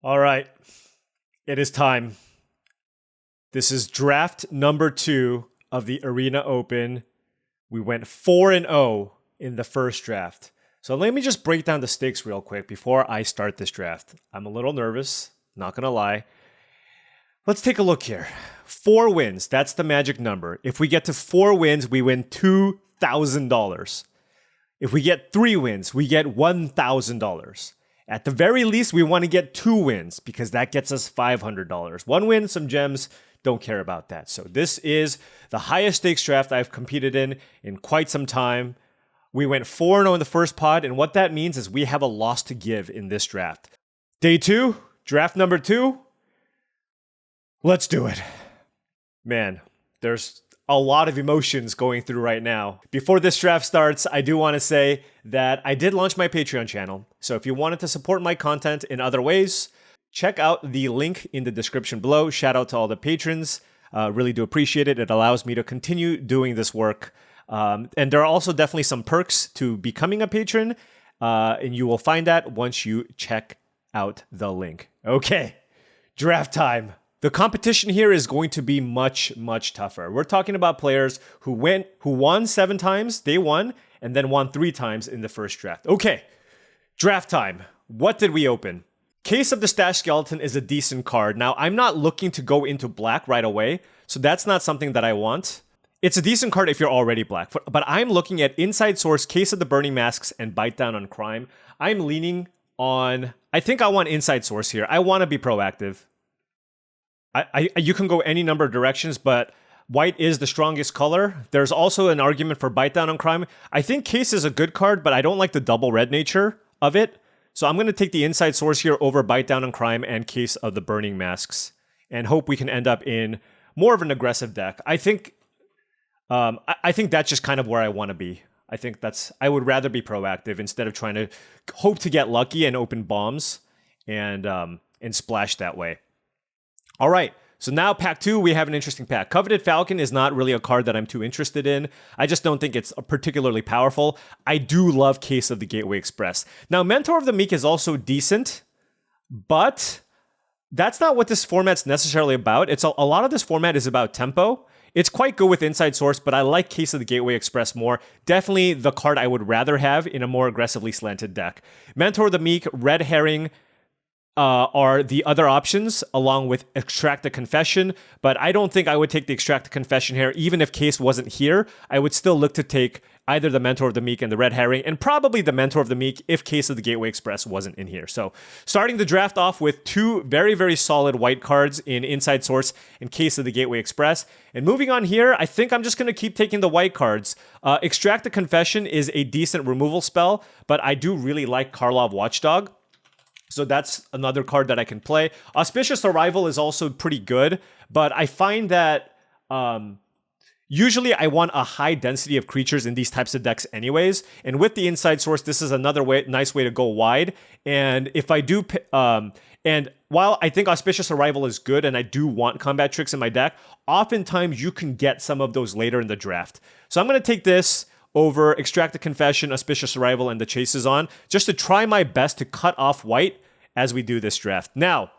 All right, it is time. This is draft number 2 of the Arena Open. We went 4-0 in the first draft. So let me just break down the stakes real quick before I start this draft. I'm a little nervous, not gonna lie. Let's take a look here. 4 wins, that's the magic number. If we get to 4 wins, we win $2,000. If we get 3 wins, we get $1,000. At the very least, we want to get 2 wins because that gets us $500. 1 win, some gems, don't care about that. So this is the highest stakes draft I've competed in quite some time. We went 4-0 in the first pod, and what that means is we have a loss to give in this draft. Day 2, draft number 2. Let's do it. Man, there's a lot of emotions going through right now. Before this draft starts, I do want to say that I did launch my Patreon channel. So if you wanted to support my content in other ways, check out the link in the description below. Shout out to all the patrons. Really do appreciate it. It allows me to continue doing this work. And there are also definitely some perks to becoming a patron. And you will find that once you check out the link. Okay, draft time. The competition here is going to be much, much tougher. We're talking about players who won 7 times, day 1, and then won 3 times in the first draft. Okay, draft time. What did we open? Case of the Stash Skeleton is a decent card. Now, I'm not looking to go into black right away, so that's not something that I want. It's a decent card if you're already black, but I'm looking at Inside Source, Case of the Burning Masks, and Bite Down on Crime. I'm leaning on... I think I want Inside Source here. I want to be proactive. You can go any number of directions, but white is the strongest color. There's also an argument for Bite Down on Crime. I think Case is a good card, but I don't like the double red nature of it. So I'm going to take the Inside Source here over Bite Down on Crime and Case of the Burning Masks and hope we can end up in more of an aggressive deck. I think that's just kind of where I want to be. I would rather be proactive instead of trying to hope to get lucky and open bombs and splash that way. All right, so now pack 2, we have an interesting pack. Coveted Falcon is not really a card that I'm too interested in. I just don't think it's particularly powerful. I do love Case of the Gateway Express. Now, Mentor of the Meek is also decent, but that's not what this format's necessarily about. A lot of this format is about tempo. It's quite good with Inside Source, but I like Case of the Gateway Express more. Definitely the card I would rather have in a more aggressively slanted deck. Mentor of the Meek, Red Herring, are the other options, along with Extract the Confession, but I don't think I would take the Extract the Confession here. Even if Case wasn't here, I would still look to take either the Mentor of the Meek and the Red Herring, and probably the Mentor of the Meek if Case of the Gateway Express wasn't in here. So starting the draft off with 2 very, very solid white cards in Inside Source and Case of the Gateway Express. And moving on here, I think I'm just going to keep taking the white cards. Extract the Confession is a decent removal spell, but I do really like Karlov Watchdog. So that's another card that I can play. Auspicious Arrival is also pretty good, but I find that usually I want a high density of creatures in these types of decks anyways. And with the Inside Source, this is another nice way to go wide. And if I do... and while I think Auspicious Arrival is good and I do want combat tricks in my deck, oftentimes you can get some of those later in the draft. So I'm going to take this over Extract the Confession, Auspicious Arrival, and the Chases On, just to try my best to cut off white as we do this draft. Now,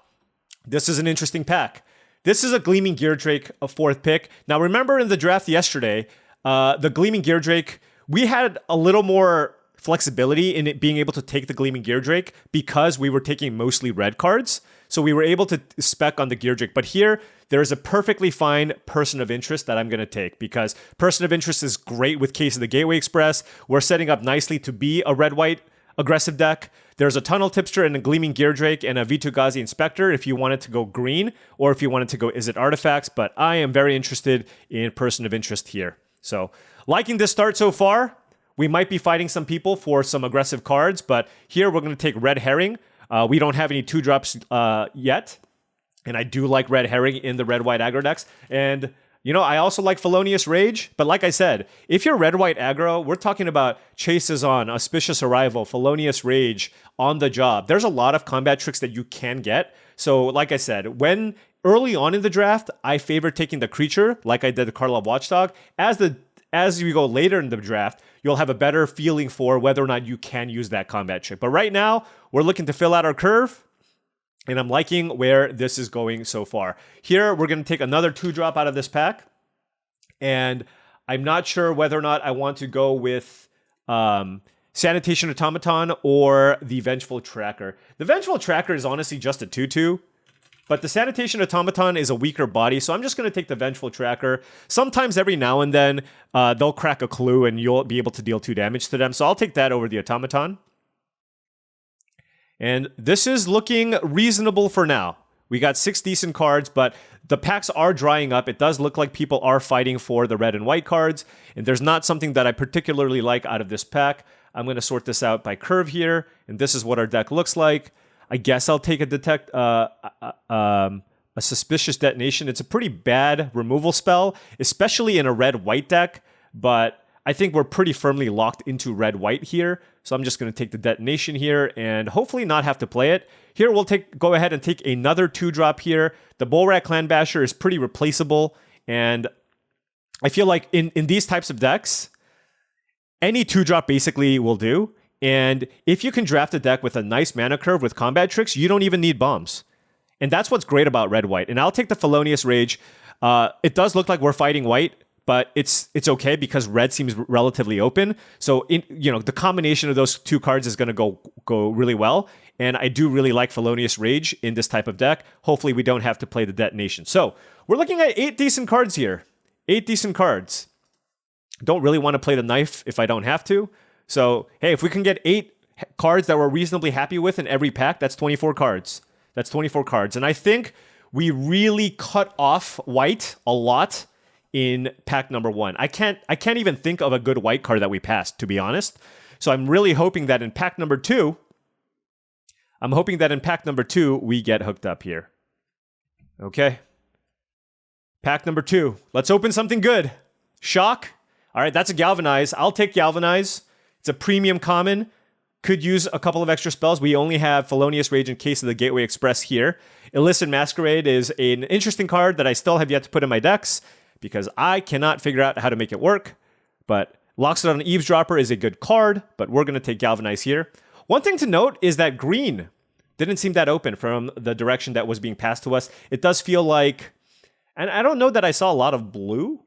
this is an interesting pack. This is a Gleaming Geardrake, a 4th pick. Now, remember in the draft yesterday, the Gleaming Geardrake, we had a little more flexibility in it being able to take the Gleaming Geardrake because we were taking mostly red cards. So we were able to spec on the Geardrake. But here, there is a perfectly fine Person of Interest that I'm going to take because Person of Interest is great with Case of the Gateway Express. We're setting up nicely to be a red-white aggressive deck. There's a Tunnel Tipster and a Gleaming Geardrake and a Vitu-Ghazi Inspector if you wanted to go green or if you wanted to go Izzet Artifacts. But I am very interested in Person of Interest here. So liking this start so far. We might be fighting some people for some aggressive cards, but here we're going to take Red Herring. We don't have any 2-drops yet, and I do like Red Herring in the red-white aggro decks. And, you know, I also like Felonious Rage, but like I said, if you're red-white aggro, we're talking about Chases On, Auspicious Arrival, Felonious Rage, On the Job. There's a lot of combat tricks that you can get. So, like I said, when early on in the draft, I favor taking the creature, like I did the Karlov Watchdog. As you go later in the draft, you'll have a better feeling for whether or not you can use that combat trick. But right now, we're looking to fill out our curve. And I'm liking where this is going so far. Here, we're going to take another 2-drop out of this pack. And I'm not sure whether or not I want to go with Sanitation Automaton or the Vengeful Tracker. The Vengeful Tracker is honestly just a 2/2. But the Sanitation Automaton is a weaker body, so I'm just going to take the Vengeful Tracker. Sometimes every now and then, they'll crack a clue and you'll be able to deal 2 damage to them. So I'll take that over the Automaton. And this is looking reasonable for now. We got 6 decent cards, but the packs are drying up. It does look like people are fighting for the red and white cards, and there's not something that I particularly like out of this pack. I'm going to sort this out by curve here, and this is what our deck looks like. I guess I'll take a Suspicious Detonation. It's a pretty bad removal spell, especially in a red-white deck, but I think we're pretty firmly locked into red-white here, so I'm just going to take the Detonation here and hopefully not have to play it. Here, we'll go ahead and take another 2-drop here. The Bullrat Clan Basher is pretty replaceable, and I feel like in these types of decks, any 2-drop basically will do. And if you can draft a deck with a nice mana curve with combat tricks, you don't even need bombs. And that's what's great about red-white. And I'll take the Felonious Rage. It does look like we're fighting white, but it's okay because red seems relatively open. So the combination of those 2 cards is going to go really well. And I do really like Felonious Rage in this type of deck. Hopefully we don't have to play the Detonation. So we're looking at 8 decent cards here. 8 decent cards. Don't really want to play the knife if I don't have to. So, hey, if we can get 8 cards that we're reasonably happy with in every pack, that's 24 cards. That's 24 cards. And I think we really cut off white a lot in pack number 1. I can't even think of a good white card that we passed, to be honest. So I'm really hoping that in pack number 2, we get hooked up here. Okay. Pack number 2. Let's open something good. Shock. All right, that's a Galvanize. I'll take Galvanize. It's a premium common. Could use a couple of extra spells. We only have Felonious Rage in case of the Gateway Express here. Illicit Masquerade is an interesting card that I still have yet to put in my decks because I cannot figure out how to make it work. But Loxodon Eavesdropper is a good card, but we're going to take Galvanize here. One thing to note is that green didn't seem that open from the direction that was being passed to us. It does feel like, and I don't know that I saw a lot of blue.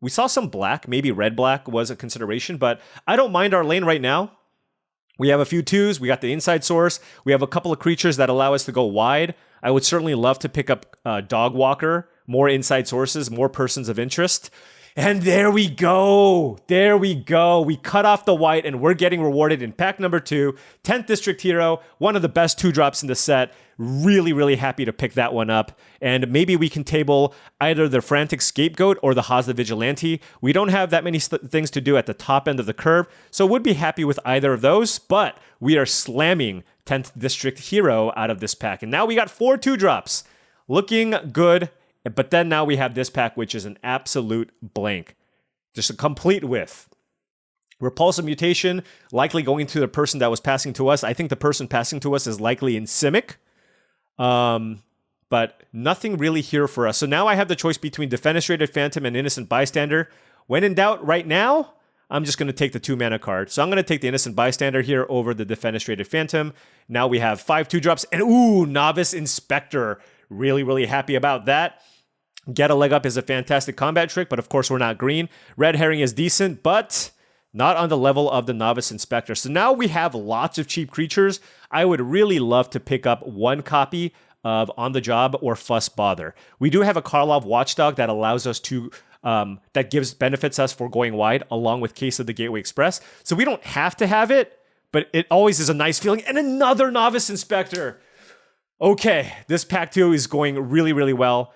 We saw some black, maybe red-black was a consideration, but I don't mind our lane right now. We have a few 2s, we got the Inside Source, we have a couple of creatures that allow us to go wide. I would certainly love to pick up Dog Walker, more Inside Sources, more Persons of Interest. And there we go. There we go. We cut off the white and we're getting rewarded in pack number 2. 10th District Hero, one of the best 2-drops in the set. Really, really happy to pick that one up. And maybe we can table either the Frantic Scapegoat or the Haas the Vigilante. We don't have that many things to do at the top end of the curve, so would be happy with either of those. But we are slamming 10th District Hero out of this pack. And now we got 4 2-drops. Looking good. But then now we have this pack, which is an absolute blank. Just a complete whiff. Repulsive Mutation, likely going to the person that was passing to us. I think the person passing to us is likely in Simic. But nothing really here for us. So now I have the choice between Defenestrated Phantom and Innocent Bystander. When in doubt, right now, I'm just going to take the 2-mana card. So I'm going to take the Innocent Bystander here over the Defenestrated Phantom. Now we have 5 2-drops. And ooh, Novice Inspector. Really, really happy about that. Get a Leg Up is a fantastic combat trick, but of course we're not green. Red Herring is decent, but not on the level of the Novice Inspector. So now we have lots of cheap creatures. I would really love to pick up 1 copy of On the Job or Fuss Bother. We do have a Karlov Watchdog that allows us to, that benefits us for going wide, along with Case of the Gateway Express. So we don't have to have it, but it always is a nice feeling. And another Novice Inspector. Okay, this pack 2 is going really, really well.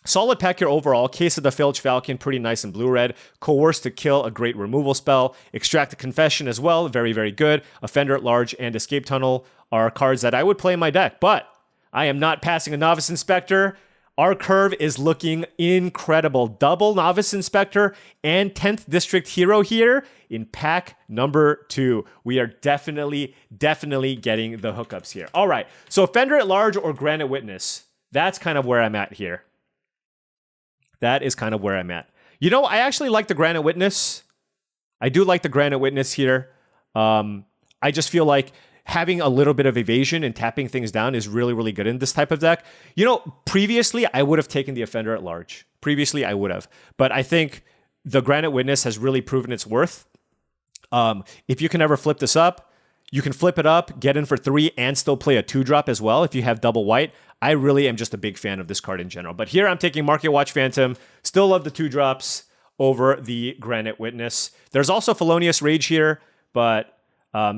Solid pack here overall. Case of the Filch Falcon, pretty nice in blue-red. Coerce to Kill, a great removal spell. Extract a Confession as well, very, very good. Offender at Large and Escape Tunnel are cards that I would play in my deck, but I am not passing a Novice Inspector. Our curve is looking incredible. Double Novice Inspector and 10th District Hero here in pack number 2. We are definitely getting the hookups here. All right, so Offender at Large or Granite Witness. That's kind of where I'm at here. That is kind of where I'm at. You know, I actually like the Granite Witness. I do like the Granite Witness here. I just feel like having a little bit of evasion and tapping things down is really, really good in this type of deck. You know, previously I would have taken the Offender at Large. Previously I would have. But I think the Granite Witness has really proven its worth. If you can ever flip this up, you can flip it up, get in for 3, and still play a 2-drop as well if you have double white. I really am just a big fan of this card in general. But here I'm taking Market Watch Phantom. Still love the 2-drops over the Granite Witness. There's also Felonious Rage here, but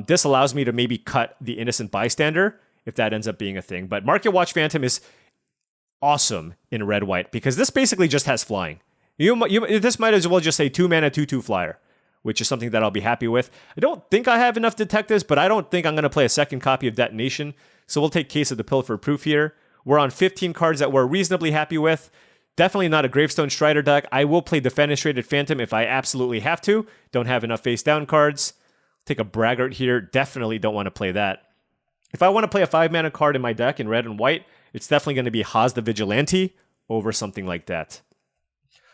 this allows me to maybe cut the Innocent Bystander if that ends up being a thing. But Market Watch Phantom is awesome in red-white because this basically just has flying. This might as well just say 2-mana, 2/2 flyer, which is something that I'll be happy with. I don't think I have enough Detectives, but I don't think I'm going to play a second copy of Detonation. So we'll take Case of the Pill for proof here. We're on 15 cards that we're reasonably happy with. Definitely not a Gravestone Strider deck. I will play the Fenestrated Phantom if I absolutely have to. Don't have enough face down cards. Take a Braggart here. Definitely don't want to play that. If I want to play a 5-mana card in my deck in red and white, it's definitely going to be Haas the Vigilante over something like that.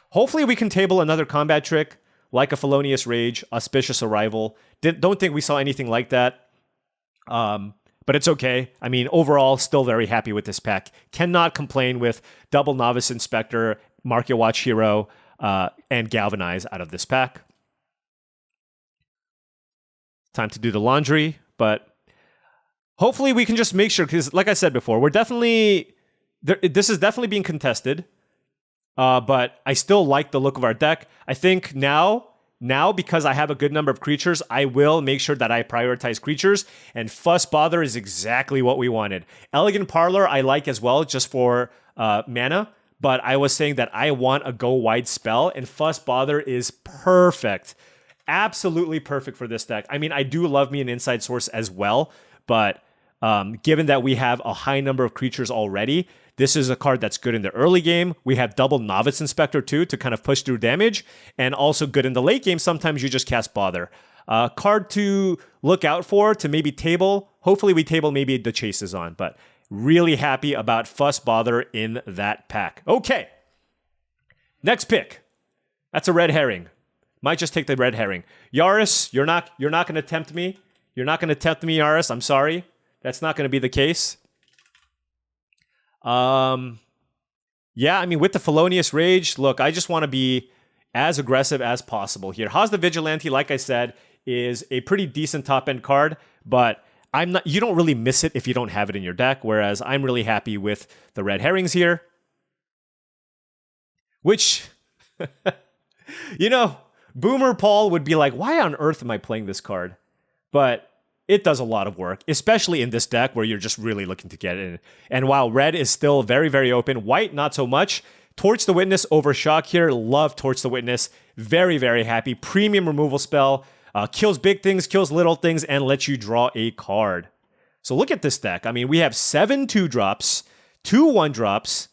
Hopefully we can table another combat trick like a Felonious Rage, Auspicious Arrival. Don't think we saw anything like that. But it's okay. I mean, overall, still very happy with this pack. Cannot complain with double Novice Inspector, Market Watch Hero, and Galvanize out of this pack. Time to do the laundry, but hopefully we can just make sure, because like I said before, we're definitely, this is definitely being contested, but I still like the look of our deck. I think now, because I have a good number of creatures, I will make sure that I prioritize creatures, and Fuss Bother is exactly what we wanted. Elegant Parlor I like as well, just for mana, but I was saying that I want a go-wide spell, and Fuss Bother is perfect. Absolutely perfect for this deck. I mean, I do love me an Inside Source as well, but given that we have a high number of creatures already, this is a card that's good in the early game. We have double Novice Inspector too to kind of push through damage, and also good in the late game. Sometimes you just cast Bother. Card to look out for, to maybe table. Hopefully we table maybe the Chases on, but really happy about Fuss Bother in that pack. Okay, next pick. That's a red herring. Might just take the red herring. Yaris, you're not going to tempt me. You're not going to tempt me, Yaris. I'm sorry. That's not going to be the case. Yeah, I mean, with the Felonious Rage, look, I just want to be as aggressive as possible here. Haas the Vigilante, like I said, is a pretty decent top-end card, but you don't really miss it if you don't have it in your deck, whereas I'm really happy with the red herrings here. Which, Boomer Paul would be like, why on earth am I playing this card? But it does a lot of work, especially in this deck where you're just really looking to get in. And while red is still very, very open, white not so much. Torch the Witness over Shock here. Love Torch the Witness. Very, very happy. Premium removal spell. Kills big things, kills little things, and lets you draw a card. So look at this deck. I mean, we have 7 2-drops, 2 1-drops,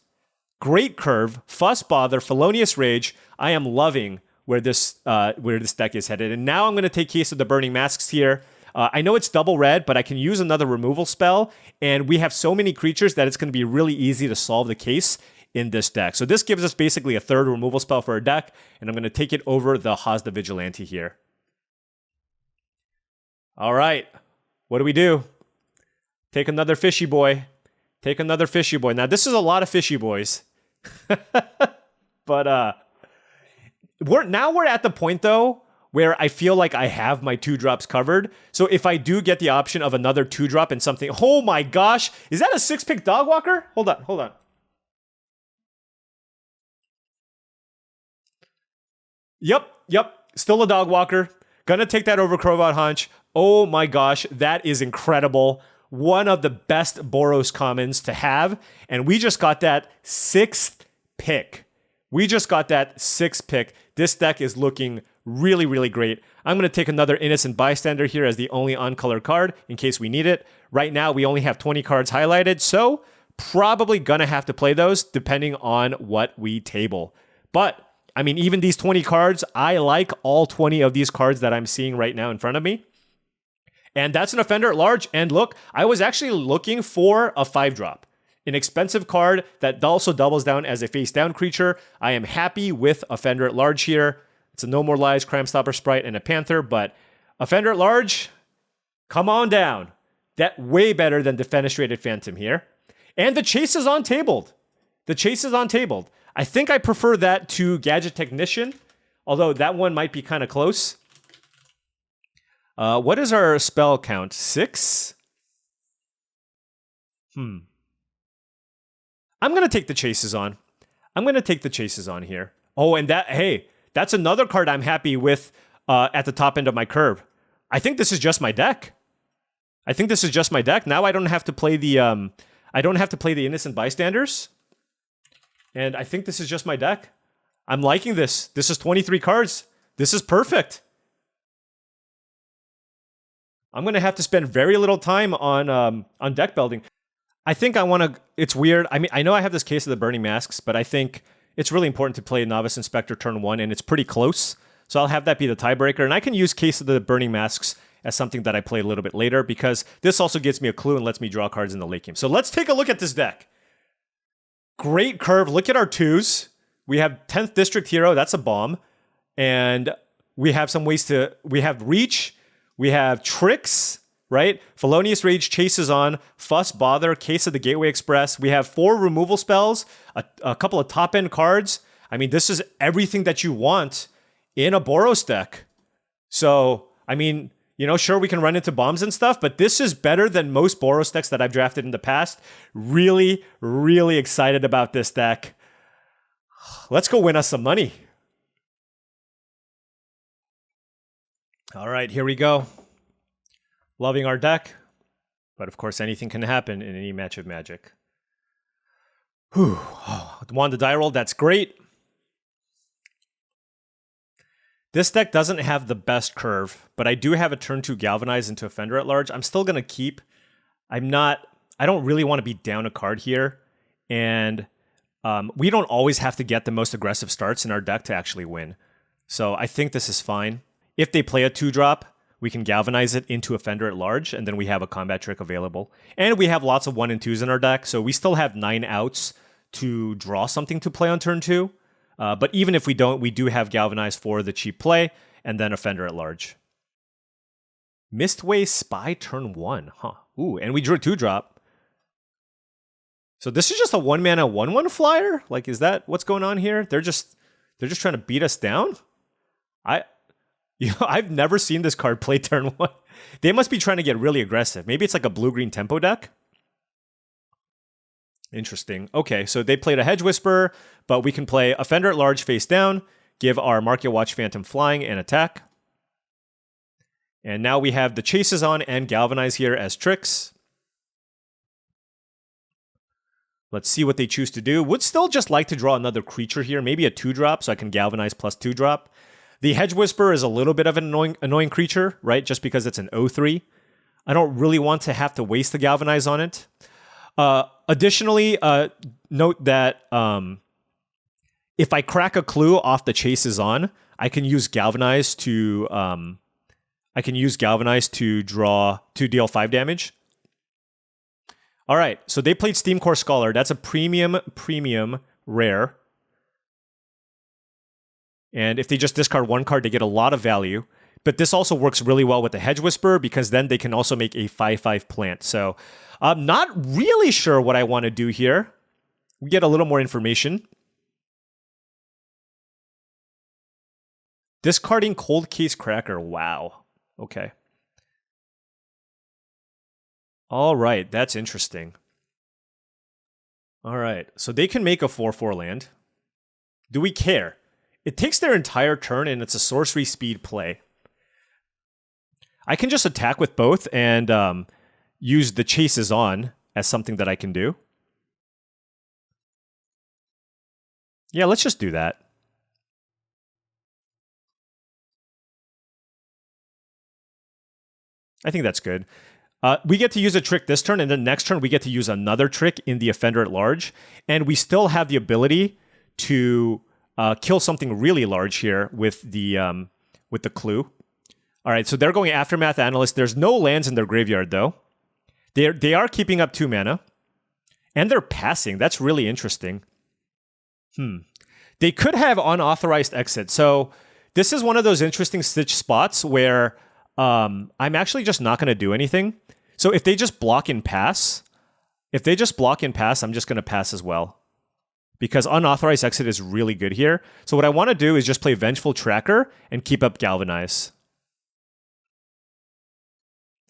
Great Curve, Fuss Bother, Felonious Rage. I am loving where this deck is headed. And now I'm going to take Case of the Burning Masks here. I know it's double red, but I can use another removal spell, and we have so many creatures that it's going to be really easy to solve the case in this deck. So this gives us basically a 3rd removal spell for our deck, and I'm going to take it over the Haas the Vigilante here. All right, what do we do? Take another fishy boy. Take another fishy boy. Now, this is a lot of fishy boys. But we're at the point, though, where I feel like I have my 2-drops covered. So if I do get the option of another 2-drop and something... Oh my gosh! Is that a 6-pick Dogwalker? Hold on. Yep. Still a Dogwalker. Gonna take that over Crowbot Hunch. Oh my gosh, that is incredible. One of the best Boros commons to have. And we just got that 6th pick. This deck is looking really, really great. I'm going to take another Innocent Bystander here as the only uncolored card in case we need it. Right now, we only have 20 cards highlighted, so probably going to have to play those depending on what we table. But, I mean, even these 20 cards, I like all 20 of these cards that I'm seeing right now in front of me. And that's an Offender at Large. And look, I was actually looking for a 5-drop. An expensive card that also doubles down as a face-down creature. I am happy with Offender at Large here. It's a No More Lies, Crime Stopper Sprite, and a Panther, but Offender at Large, come on down. That way better than Defenestrated Phantom here. And the Chase is on-tabled. The Chase is on-tabled. I think I prefer that to Gadget Technician, although that one might be kind of close. What is our spell count? 6? I'm going to take the Chases on. I'm going to take the Chases on here. Oh, and that, hey, that's another card I'm happy with at the top end of my curve. I think this is just my deck. I think this is just my deck. Now I don't have to play the Innocent Bystanders. And I think this is just my deck. I'm liking this. This is 23 cards. This is perfect. I'm going to have to spend very little time on deck building. I think I want to... It's weird. I mean, I know I have this Case of the Burning Masks, but I think it's really important to play Novice Inspector turn 1, and it's pretty close. So I'll have that be the tiebreaker. And I can use Case of the Burning Masks as something that I play a little bit later, because this also gives me a clue and lets me draw cards in the late game. So let's take a look at this deck. Great curve. Look at our 2s. We have 10th District Hero. That's a bomb. And we have some ways to... We have Reach. We have Tricks, right? Felonious Rage, Chases on, Fuss, Bother, Case of the Gateway Express. We have 4 removal spells, a couple of top-end cards. I mean, this is everything that you want in a Boros deck. So, I mean... You know, sure, we can run into bombs and stuff, but this is better than most Boros decks that I've drafted in the past. Really, really excited about this deck. Let's go win us some money. All right, here we go. Loving our deck. But of course, anything can happen in any match of Magic. Whew. Oh, Wand of Die Roll, that's great. This deck doesn't have the best curve, but I do have a turn 2 Galvanize into Offender at Large. I'm still going to keep. I don't really want to be down a card here. And we don't always have to get the most aggressive starts in our deck to actually win. So I think this is fine. If they play a 2-drop, we can Galvanize it into Offender at Large, and then we have a combat trick available. And we have lots of 1 and 2s in our deck, so we still have 9 outs to draw something to play on turn 2. But even if we don't, we do have Galvanize for the cheap play, and then Offender at Large. Mistway Spy turn 1. Huh. Ooh, and we drew a 2-drop. So this is just a 1-mana 1/1 flyer? Like, is that what's going on here? They're just trying to beat us down? I've never seen this card play turn 1. They must be trying to get really aggressive. Maybe it's like a blue-green tempo deck? Interesting. Okay, so they played a Hedge Whisperer, but we can play Offender at Large face down, give our Market Watch Phantom flying and attack. And now we have the Chases on and Galvanize here as tricks. Let's see what they choose to do. Would still just like to draw another creature here, maybe a 2-drop, so I can Galvanize plus 2-drop. The Hedge Whisperer is a little bit of an annoying creature, right? Just because it's an 0/3. I don't really want to have to waste the Galvanize on it. Additionally, note that if I crack a clue off the Chases on, I can use Galvanize to deal 5 damage. All right, so they played Steamcore Scholar. That's a premium rare. And if they just discard 1 card, they get a lot of value. But this also works really well with the Hedge Whisperer, because then they can also make a 5/5 plant. So I'm not really sure what I want to do here. We get a little more information. Discarding Cold Case Cracker. Wow. Okay. All right, that's interesting. All right, so they can make a 4/4 land. Do we care? It takes their entire turn, and it's a sorcery speed play. I can just attack with both and use the Chases on as something that I can do. Yeah, let's just do that. I think that's good. We get to use a trick this turn, and then next turn we get to use another trick in the Offender at Large, and we still have the ability to kill something really large here with the clue. All right, so they're going Aftermath Analyst. There's no lands in their graveyard, though. They are keeping up 2 mana, and they're passing. That's really interesting. They could have Unauthorized Exit. So this is one of those interesting stitch spots where I'm actually just not going to do anything. So if they just block and pass, I'm just going to pass as well. Because unauthorized exit is really good here. So what I want to do is just play Vengeful Tracker and keep up Galvanize.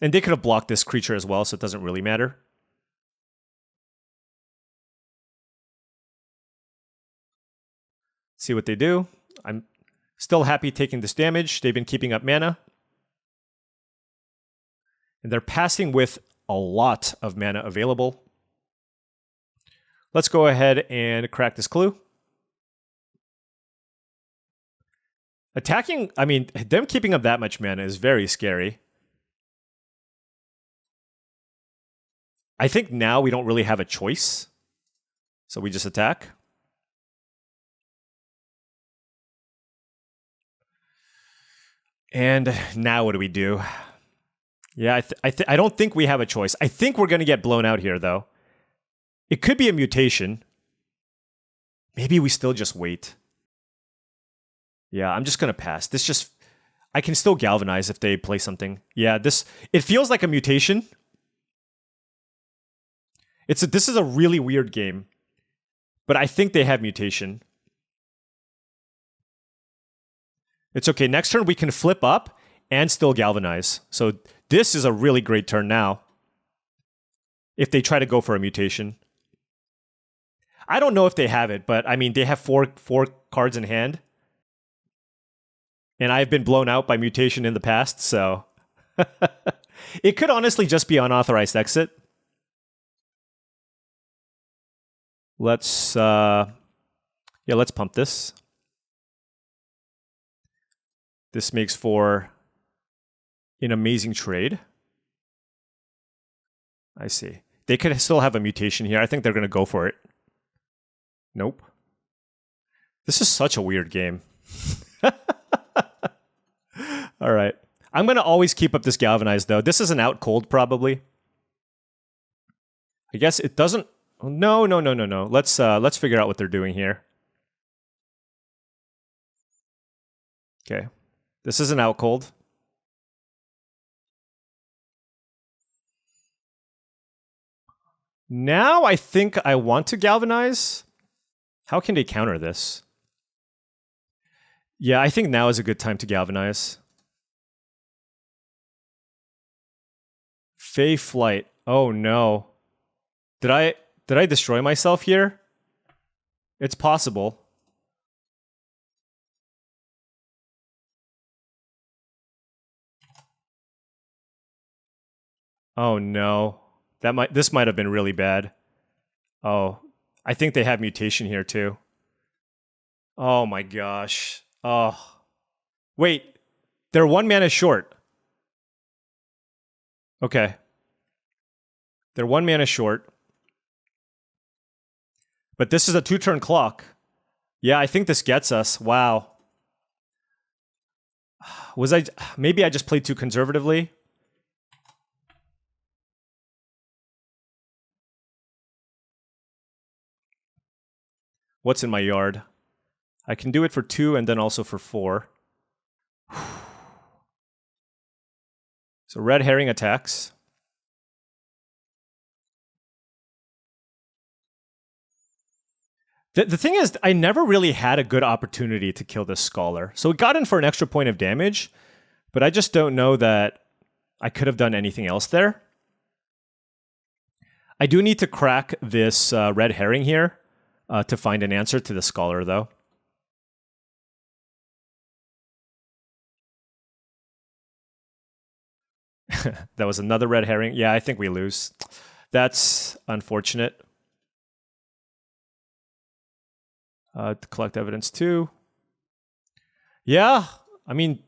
And they could have blocked this creature as well, so it doesn't really matter. See what they do. I'm still happy taking this damage. They've been keeping up mana. And they're passing with a lot of mana available. Let's go ahead and crack this clue. Attacking, I mean, them keeping up that much mana is very scary. I think now we don't really have a choice. So we just attack. And now what do we do? Yeah, I don't think we have a choice. I think we're going to get blown out here, though. It could be a mutation. Maybe we still just wait. Yeah, I'm just going to pass. This just... I can still galvanize if they play something. Yeah, this... It feels like a mutation. This is a really weird game. But I think they have mutation. It's okay. Next turn, we can flip up and still galvanize. So this is a really great turn now. If they try to go for a mutation. I don't know if they have it, but I mean, they have four cards in hand. And I've been blown out by mutation in the past, so... It could honestly just be unauthorized exit. Let's pump this. This makes for an amazing trade. I see. They could still have a mutation here. I think they're going to go for it. Nope. This is such a weird game. All right. I'm going to always keep up this Galvanize, though. This is an out cold, probably. I guess it doesn't... No. Let's figure out what they're doing here. Okay. This is an out cold. Now I think I want to Galvanize. How can they counter this? Yeah, I think now is a good time to Galvanize. Fey Flight. Oh no. Did I destroy myself here? It's possible. Oh no. This might have been really bad. Oh, I think they have mutation here too. Oh my gosh. Oh. Wait. They're 1 mana short. Okay. They're 1 mana short. But this is a 2-turn clock. Yeah, I think this gets us. Wow. Maybe I just played too conservatively. What's in my yard? I can do it for 2 and then also for 4. So red herring attacks. The thing is, I never really had a good opportunity to kill this Scholar. So it got in for an extra point of damage, but I just don't know that I could have done anything else there. I do need to crack this red herring here to find an answer to the Scholar, though. That was another red herring. Yeah, I think we lose. That's unfortunate. To collect evidence too. Yeah, I mean,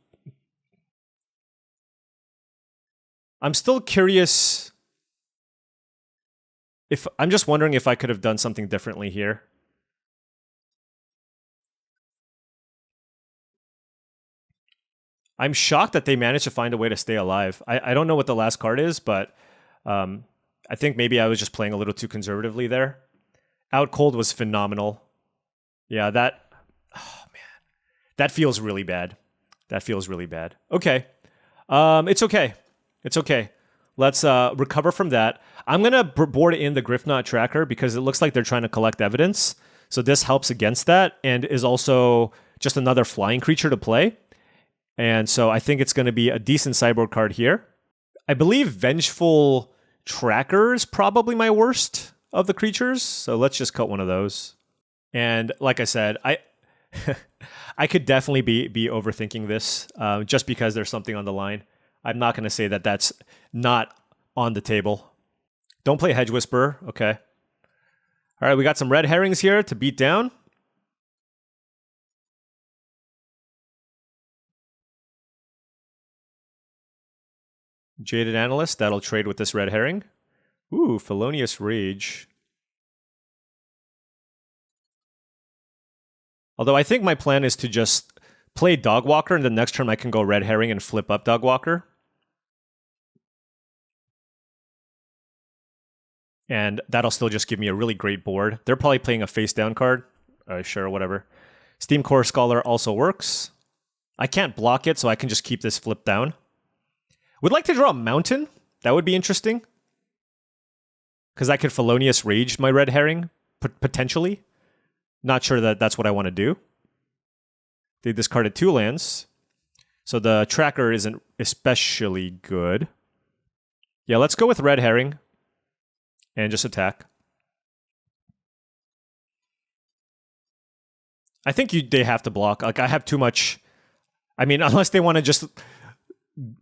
I'm still curious. I'm just wondering if I could have done something differently here. I'm shocked that they managed to find a way to stay alive. I don't know what the last card is, but I think maybe I was just playing a little too conservatively there. Out cold was phenomenal. Yeah, oh man, that feels really bad. That feels really bad. Okay, it's okay. It's okay. let's recover from that. I'm going to board in the Griffnot tracker because it looks like they're trying to collect evidence. So this helps against that and is also just another flying creature to play. And so I think it's going to be a decent sideboard card here. I believe Vengeful Tracker is probably my worst of the creatures. So let's just cut one of those. And like I said, I could definitely be overthinking this just because there's something on the line. I'm not going to say that that's not on the table. Don't play Hedge Whisperer. Okay. All right, we got some red herrings here to beat down. Jaded Analyst, that'll trade with this red herring. Ooh, Felonious Rage. Although I think my plan is to just play Dogwalker, and the next turn I can go red herring and flip up Dogwalker. And that'll still just give me a really great board. They're probably playing a face down card. Sure, whatever. Steam Core Scholar also works. I can't block it, so I can just keep this flipped down. Would like to draw a Mountain. That would be interesting. Because I could Felonious Rage my red herring, potentially. Not sure that that's what I want to do. They discarded 2 lands. So the tracker isn't especially good. Yeah, let's go with red herring. And just attack. I think they have to block. Like, I have too much... I mean, unless they want to just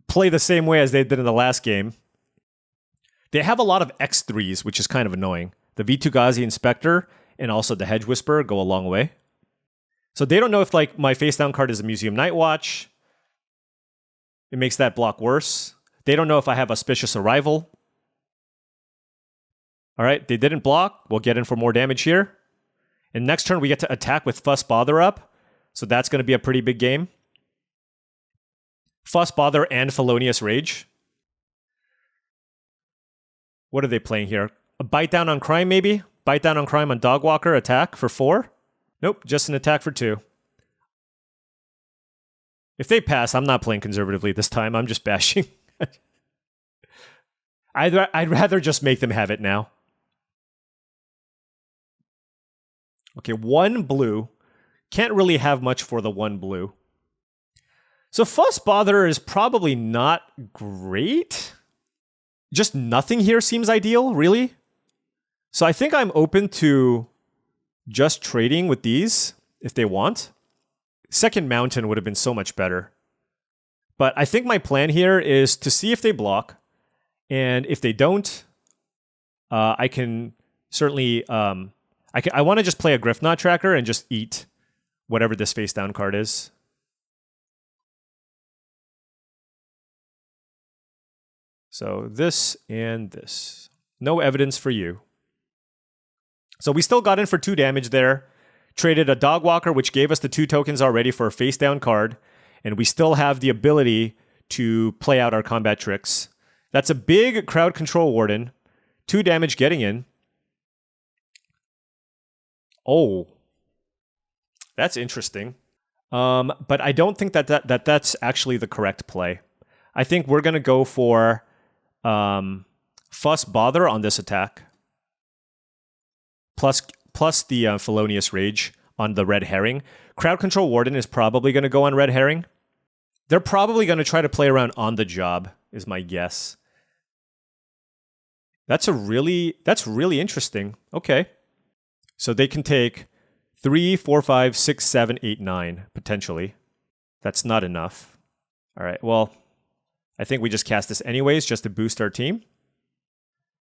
play the same way as they did in the last game. They have a lot of X3s, which is kind of annoying. The V2 Inspector and also the Hedge Whisperer go a long way. So they don't know if like my face down card is a Museum Night Watch. It makes that block worse. They don't know if I have Auspicious Arrival. All right, they didn't block. We'll get in for more damage here. And next turn, we get to attack with Fuss Bother up. So that's going to be a pretty big game. Fuss Bother and Felonious Rage. What are they playing here? A Bite Down on Crime, maybe? Bite Down on Crime on Dogwalker, attack for 4? Nope, just an attack for 2. If they pass, I'm not playing conservatively this time. I'm just bashing. I'd rather just make them have it now. Okay, 1 blue. Can't really have much for the 1 blue. So Fuss Bother is probably not great. Just nothing here seems ideal, really. So I think I'm open to just trading with these if they want. Second Mountain would have been so much better. But I think my plan here is to see if they block. And if they don't, I can certainly... I want to just play a Griffnot tracker and just eat whatever this face down card is. So this and this. No evidence for you. So we still got in for 2 damage there. Traded a Dogwalker, which gave us the 2 tokens already for a face down card. And we still have the ability to play out our combat tricks. That's a big Crowd Control Warden. 2 damage getting in. Oh, that's interesting. But I don't think that's actually the correct play. I think we're going to go for Fuss Bother on this attack. Plus the Felonious Rage on the red herring. Crowd Control Warden is probably going to go on red herring. They're probably going to try to play around on the job, is my guess. That's really interesting. Okay. So they can take 3, 4, 5, 6, 7, 8, 9, potentially. That's not enough. All right, well, I think we just cast this anyways, just to boost our team.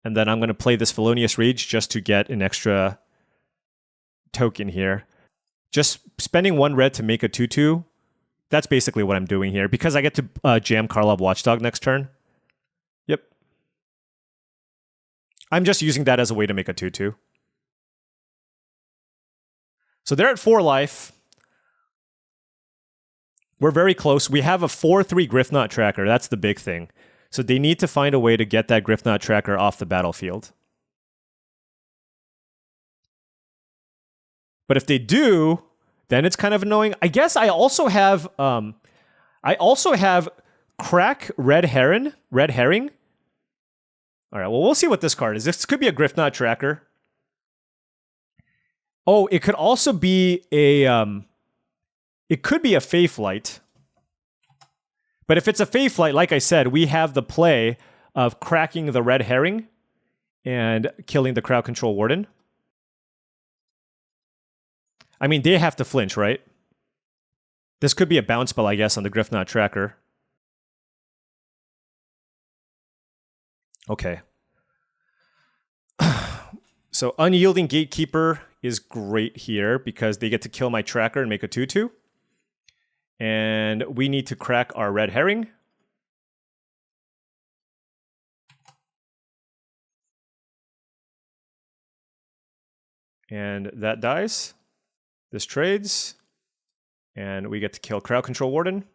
And then I'm going to play this Felonious Rage just to get an extra token here. Just spending 1 red to make a 2/2, that's basically what I'm doing here. Because I get to jam Karlov Watchdog next turn. Yep. I'm just using that as a way to make a 2/2. So they're at 4 life. We're very close. We have a 4/3 Griffnot tracker. That's the big thing. So they need to find a way to get that Griffnot tracker off the battlefield. But if they do, then it's kind of annoying. I guess I also have Crack Red Herring All right, well, we'll see what this card is. This could be a Griffnot tracker. Oh, it could also be a... it could be a Faithlight. But if it's a Faithlight, like I said, we have the play of cracking the red herring and killing the crowd control warden. I mean, they have to flinch, right? This could be a bounce spell, I guess, on the Griffnot tracker. Okay. So Unyielding Gatekeeper is great here because they get to kill my tracker and make a 2/2. And we need to crack our red herring. And that dies. This trades. And we get to kill crowd control warden.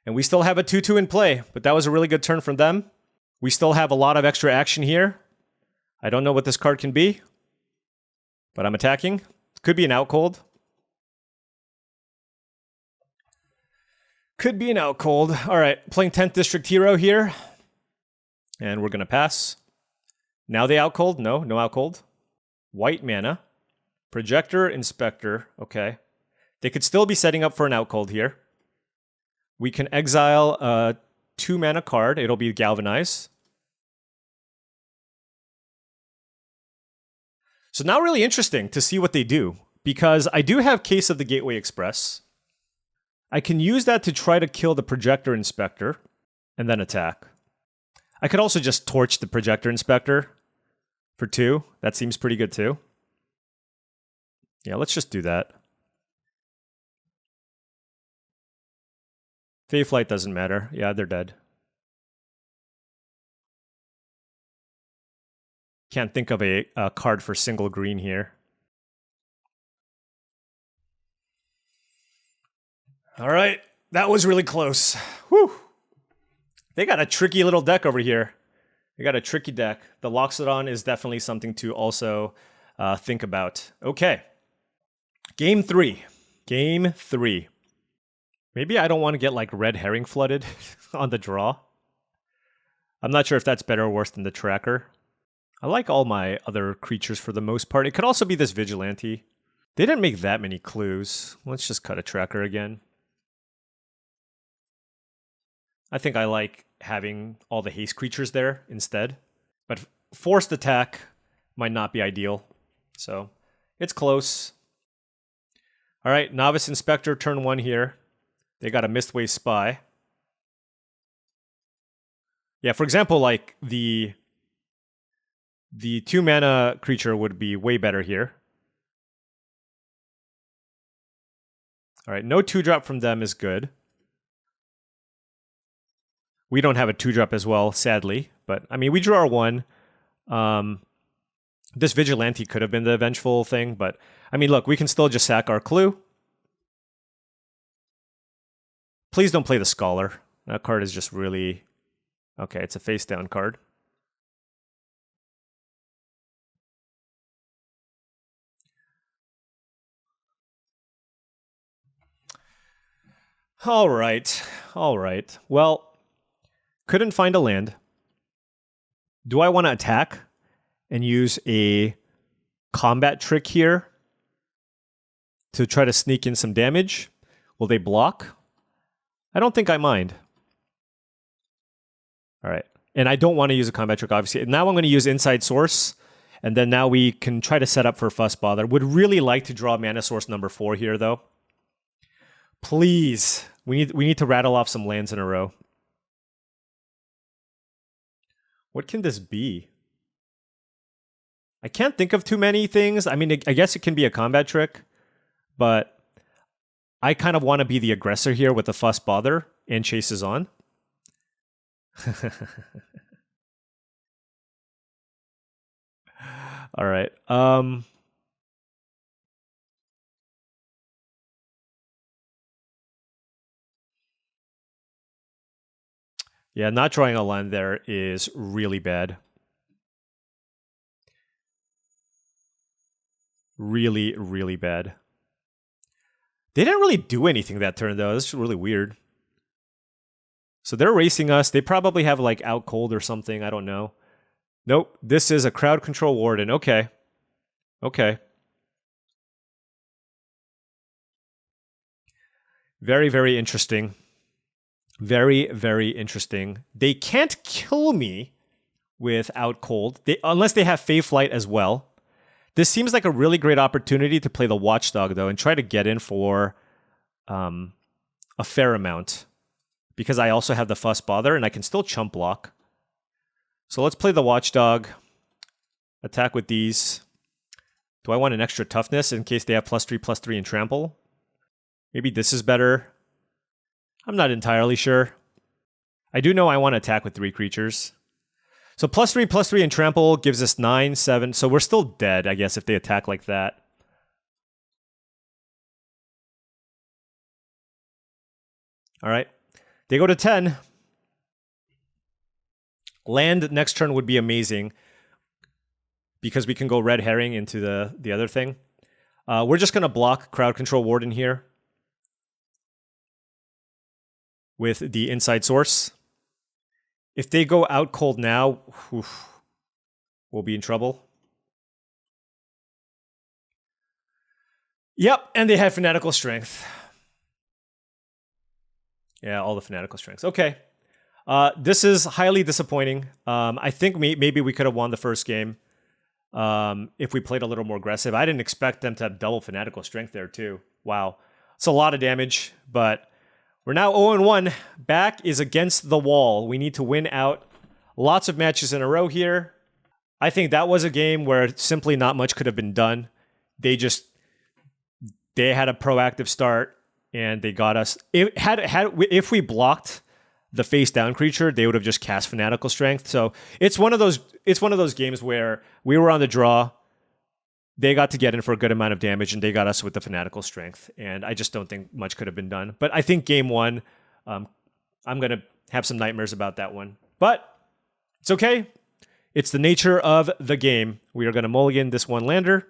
And we still have a 2/2 in play, but that was a really good turn from them. We still have a lot of extra action here. I don't know what this card can be, but I'm attacking. Could be an out cold. Could be an out cold. All right, playing 10th District Hero here. And we're going to pass. Now they out cold? No, no out cold. White mana. Projector, Inspector. Okay. They could still be setting up for an out cold here. We can exile a 2 mana card. It'll be Galvanize. So now really interesting to see what they do. Because I do have Case of the Gateway Express. I can use that to try to kill the Projector Inspector and then attack. I could also just torch the Projector Inspector for 2. That seems pretty good too. Yeah, let's just do that. Faithlight doesn't matter. Yeah, they're dead. Can't think of a card for single green here. All right, that was really close. Whew. They got a tricky little deck over here. They got a tricky deck. The Loxodon is definitely something to also think about. Okay. Game 3. Game 3. Maybe I don't want to get like red herring flooded on the draw. I'm not sure if that's better or worse than the tracker. I like all my other creatures for the most part. It could also be this Vigilante. They didn't make that many clues. Let's just cut a tracker again. I think I like having all the haste creatures there instead. But forced attack might not be ideal. So it's close. All right, Novice Inspector, turn 1 here. They got a Mistway Spy. Yeah, for example, like the 2 mana creature would be way better here. All right, no 2-drop from them is good. We don't have a 2-drop as well, sadly. But, I mean, we drew our 1. This Vigilante could have been the vengeful thing. But, I mean, look, we can still just sack our clue. Please don't play the Scholar. That card is just really... Okay, it's a face-down card. All right. All right. Well... Couldn't find a land. Do I want to attack and use a combat trick here to try to sneak in some damage? Will they block? I don't think I mind. All right. And I don't want to use a combat trick, obviously. Now I'm going to use Inside Source, and then now we can try to set up for Fuss Bother. Would really like to draw mana source number 4 here, though. Please. We need to rattle off some lands in a row. What can this be? I can't think of too many things. I mean, I guess it can be a combat trick, but I kind of want to be the aggressor here with the Fuss Bother and Chases On. All right. Yeah, not drawing a line there is really bad. Really, really bad. They didn't really do anything that turn, though. This is really weird. So they're racing us. They probably have like out cold or something. I don't know. Nope. This is a crowd control warden. Okay. Okay. Very, very interesting. Very, very interesting. They can't kill me with out cold, unless they have Fey Flight as well. This seems like a really great opportunity to play the Watchdog, though, and try to get in for a fair amount. Because I also have the Fuss Bother, and I can still chump block. So let's play the Watchdog. Attack with these. Do I want an extra toughness in case they have +3/+3 and trample? Maybe this is better. I'm not entirely sure. I do know I want to attack with 3 creatures. So +3/+3 and trample gives us 9, 7. So we're still dead, I guess, if they attack like that. All right. They go to 10. Land next turn would be amazing because we can go red herring into the other thing. We're just going to block crowd control warden here with the inside source. If they go out cold now, we'll be in trouble. Yep, and they have Fanatical Strength. Yeah, all the Fanatical Strengths. Okay. This is highly disappointing. I think maybe we could have won the first game if we played a little more aggressive. I didn't expect them to have double Fanatical Strength there, too. Wow. It's a lot of damage, but we're now 0-1. Back is against the wall. We need to win out lots of matches in a row here. I think that was a game where simply not much could have been done. They had a proactive start. And they got us. If we blocked the face down creature, they would have just cast Fanatical Strength. So it's one of those games where we were on the draw. They got to get in for a good amount of damage, and they got us with the Fanatical Strength. And I just don't think much could have been done. But I think game 1, I'm gonna have some nightmares about that one. But it's okay. It's the nature of the game. We are gonna mulligan this one lander.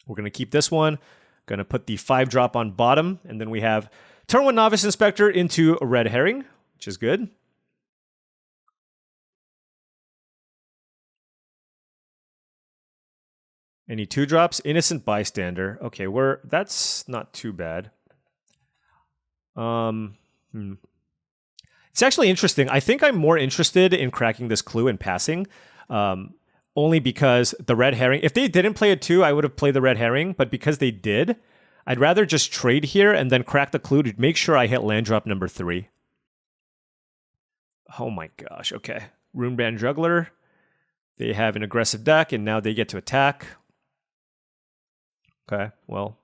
We're gonna keep this one. Going to put the 5-drop on bottom, and then we have turn 1 Novice Inspector into a red herring, which is good. Any 2-drops? Innocent Bystander. Okay, that's not too bad. It's actually interesting. I think I'm more interested in cracking this clue and passing. Only because the red herring, if they didn't play it too, I would have played the red herring. But because they did, I'd rather just trade here and then crack the clue to make sure I hit land drop number 3. Oh my gosh, okay. Runeband Juggler. They have an aggressive deck, and now they get to attack. Okay, well.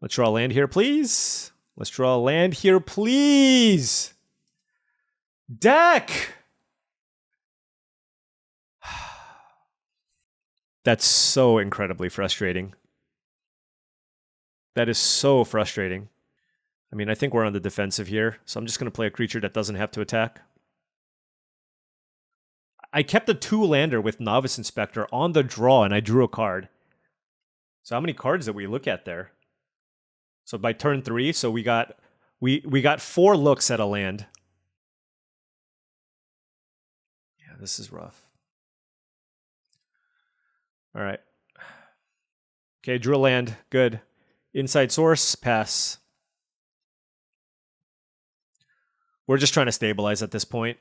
Let's draw a land here, please. Let's draw a land here, please. Deck! That's so incredibly frustrating. That is so frustrating. I mean, I think we're on the defensive here, so I'm just going to play a creature that doesn't have to attack. I kept a 2-lander with Novice Inspector on the draw, and I drew a card. So how many cards did we look at there? So by turn 3, so we got 4 looks at a land. Yeah, this is rough. All right. Okay, drew a land. Good. Inside source, pass. We're just trying to stabilize at this point.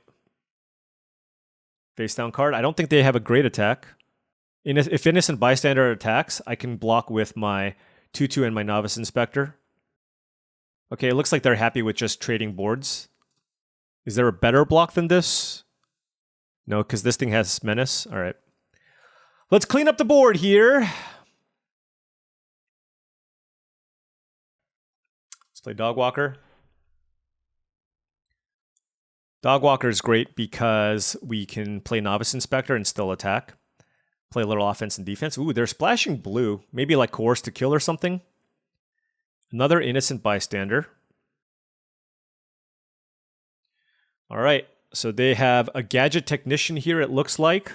Face down card. I don't think they have a great attack. If Innocent Bystander attacks, I can block with my 2/2 and my Novice Inspector. Okay, it looks like they're happy with just trading boards. Is there a better block than this? No, because this thing has Menace. All right. Let's clean up the board here. Let's play Dogwalker. Dogwalker is great because we can play Novice Inspector and still attack. Play a little offense and defense. Ooh, they're splashing blue. Maybe like Coerce to Kill or something. Another Innocent Bystander. All right, so they have a Gadget Technician here, it looks like.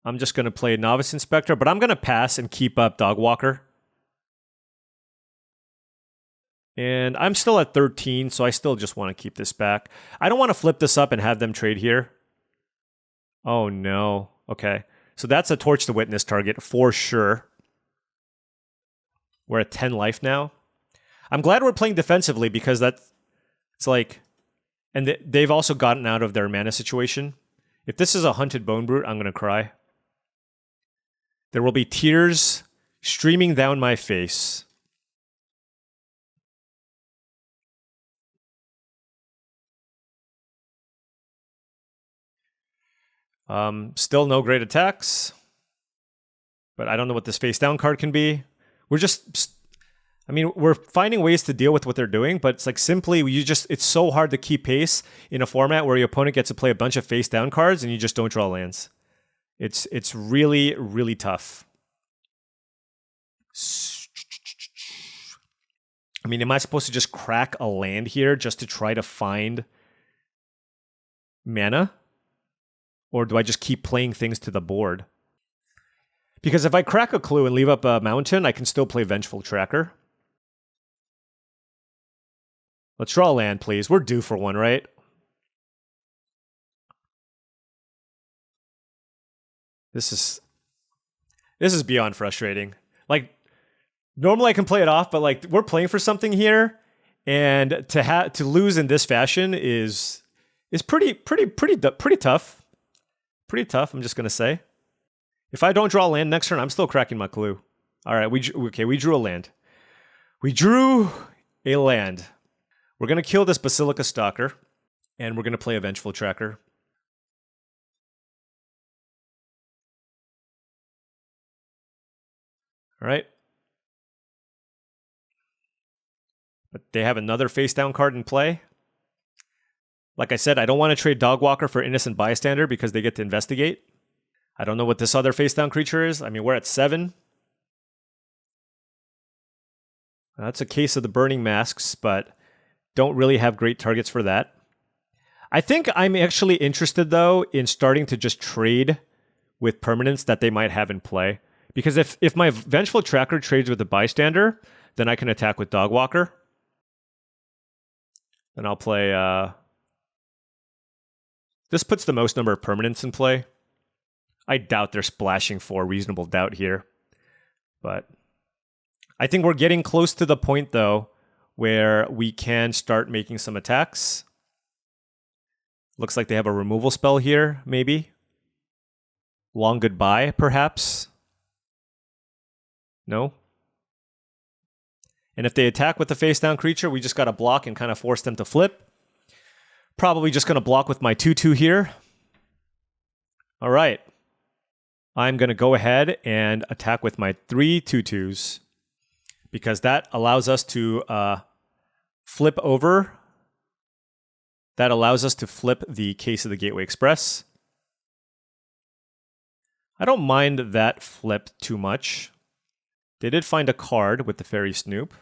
I'm just going to play Novice Inspector, but I'm going to pass and keep up Dogwalker. And I'm still at 13, so I still just want to keep this back. I don't want to flip this up and have them trade here. Oh, no. Okay. So that's a Torch the Witness target for sure. We're at 10 life now. I'm glad we're playing defensively because it's like... And they've also gotten out of their mana situation. If this is a Hunted Bone Brute, I'm going to cry. There will be tears streaming down my face. Still no great attacks. But I don't know what this face down card can be. We're finding ways to deal with what they're doing, but it's like simply, it's so hard to keep pace in a format where your opponent gets to play a bunch of face down cards and you just don't draw lands. It's really, really tough. I mean, am I supposed to just crack a land here just to try to find mana? Or do I just keep playing things to the board? Because if I crack a clue and leave up a mountain, I can still play Vengeful Tracker. Let's draw a land, please. We're due for one, right? This is beyond frustrating. Like, normally I can play it off, but like we're playing for something here, and to lose in this fashion is pretty tough. Pretty tough, I'm just gonna say. If I don't draw a land next turn, I'm still cracking my clue. All right, we drew a land. We drew a land. We're gonna kill this Basilica Stalker, and we're gonna play a Vengeful Tracker. All right. But they have another face down card in play. Like I said, I don't want to trade Dogwalker for Innocent Bystander because they get to investigate. I don't know what this other face down creature is. I mean, we're at 7. That's a case of the Burning Masks, but don't really have great targets for that. I think I'm actually interested, though, in starting to just trade with permanents that they might have in play. Because if my Vengeful Tracker trades with the Bystander, then I can attack with Dogwalker. Then I'll play... This puts the most number of permanents in play. I doubt they're splashing for reasonable doubt here. But I think we're getting close to the point, though, where we can start making some attacks. Looks like they have a removal spell here, maybe. Long Goodbye, perhaps. No? And if they attack with the face-down creature, we just got to block and kind of force them to flip. Probably just going to block with my 2/2 here. All right. I'm going to go ahead and attack with my 3 2/2s because that allows us to flip over. That allows us to flip the Case of the Gateway Express. I don't mind that flip too much. They did find a card with the Fairy Snoop.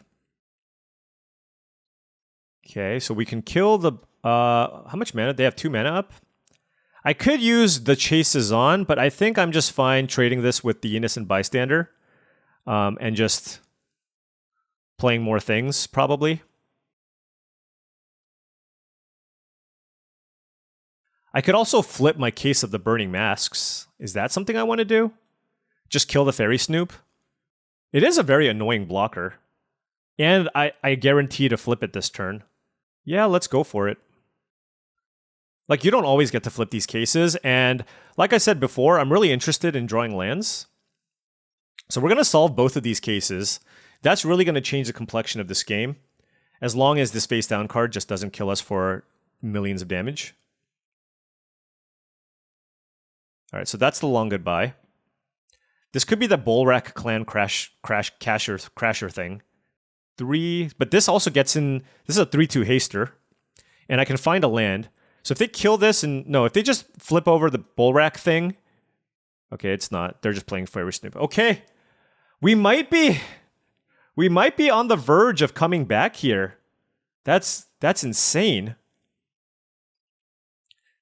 Okay, so we can kill the... how much mana? They have 2 mana up? I could use the Chases On, but I think I'm just fine trading this with the Innocent Bystander. And just playing more things, probably. I could also flip my Case of the Burning Masks. Is that something I want to do? Just kill the Fairy Snoop? It is a very annoying blocker. And I guarantee to flip it this turn. Yeah, let's go for it. Like, you don't always get to flip these cases, and like I said before, I'm really interested in drawing lands. So we're going to solve both of these cases. That's really going to change the complexion of this game, as long as this face-down card just doesn't kill us for millions of damage. All right, so that's the Long Goodbye. This could be the Bolrack Clan Crasher thing. 3, but this also gets in... This is a 3/2 haster, and I can find a land. So if they kill this and... No, if they just flip over the Bolrack thing... Okay, it's not. They're just playing Fairy Snoop. Okay, we might be on the verge of coming back here. That's insane.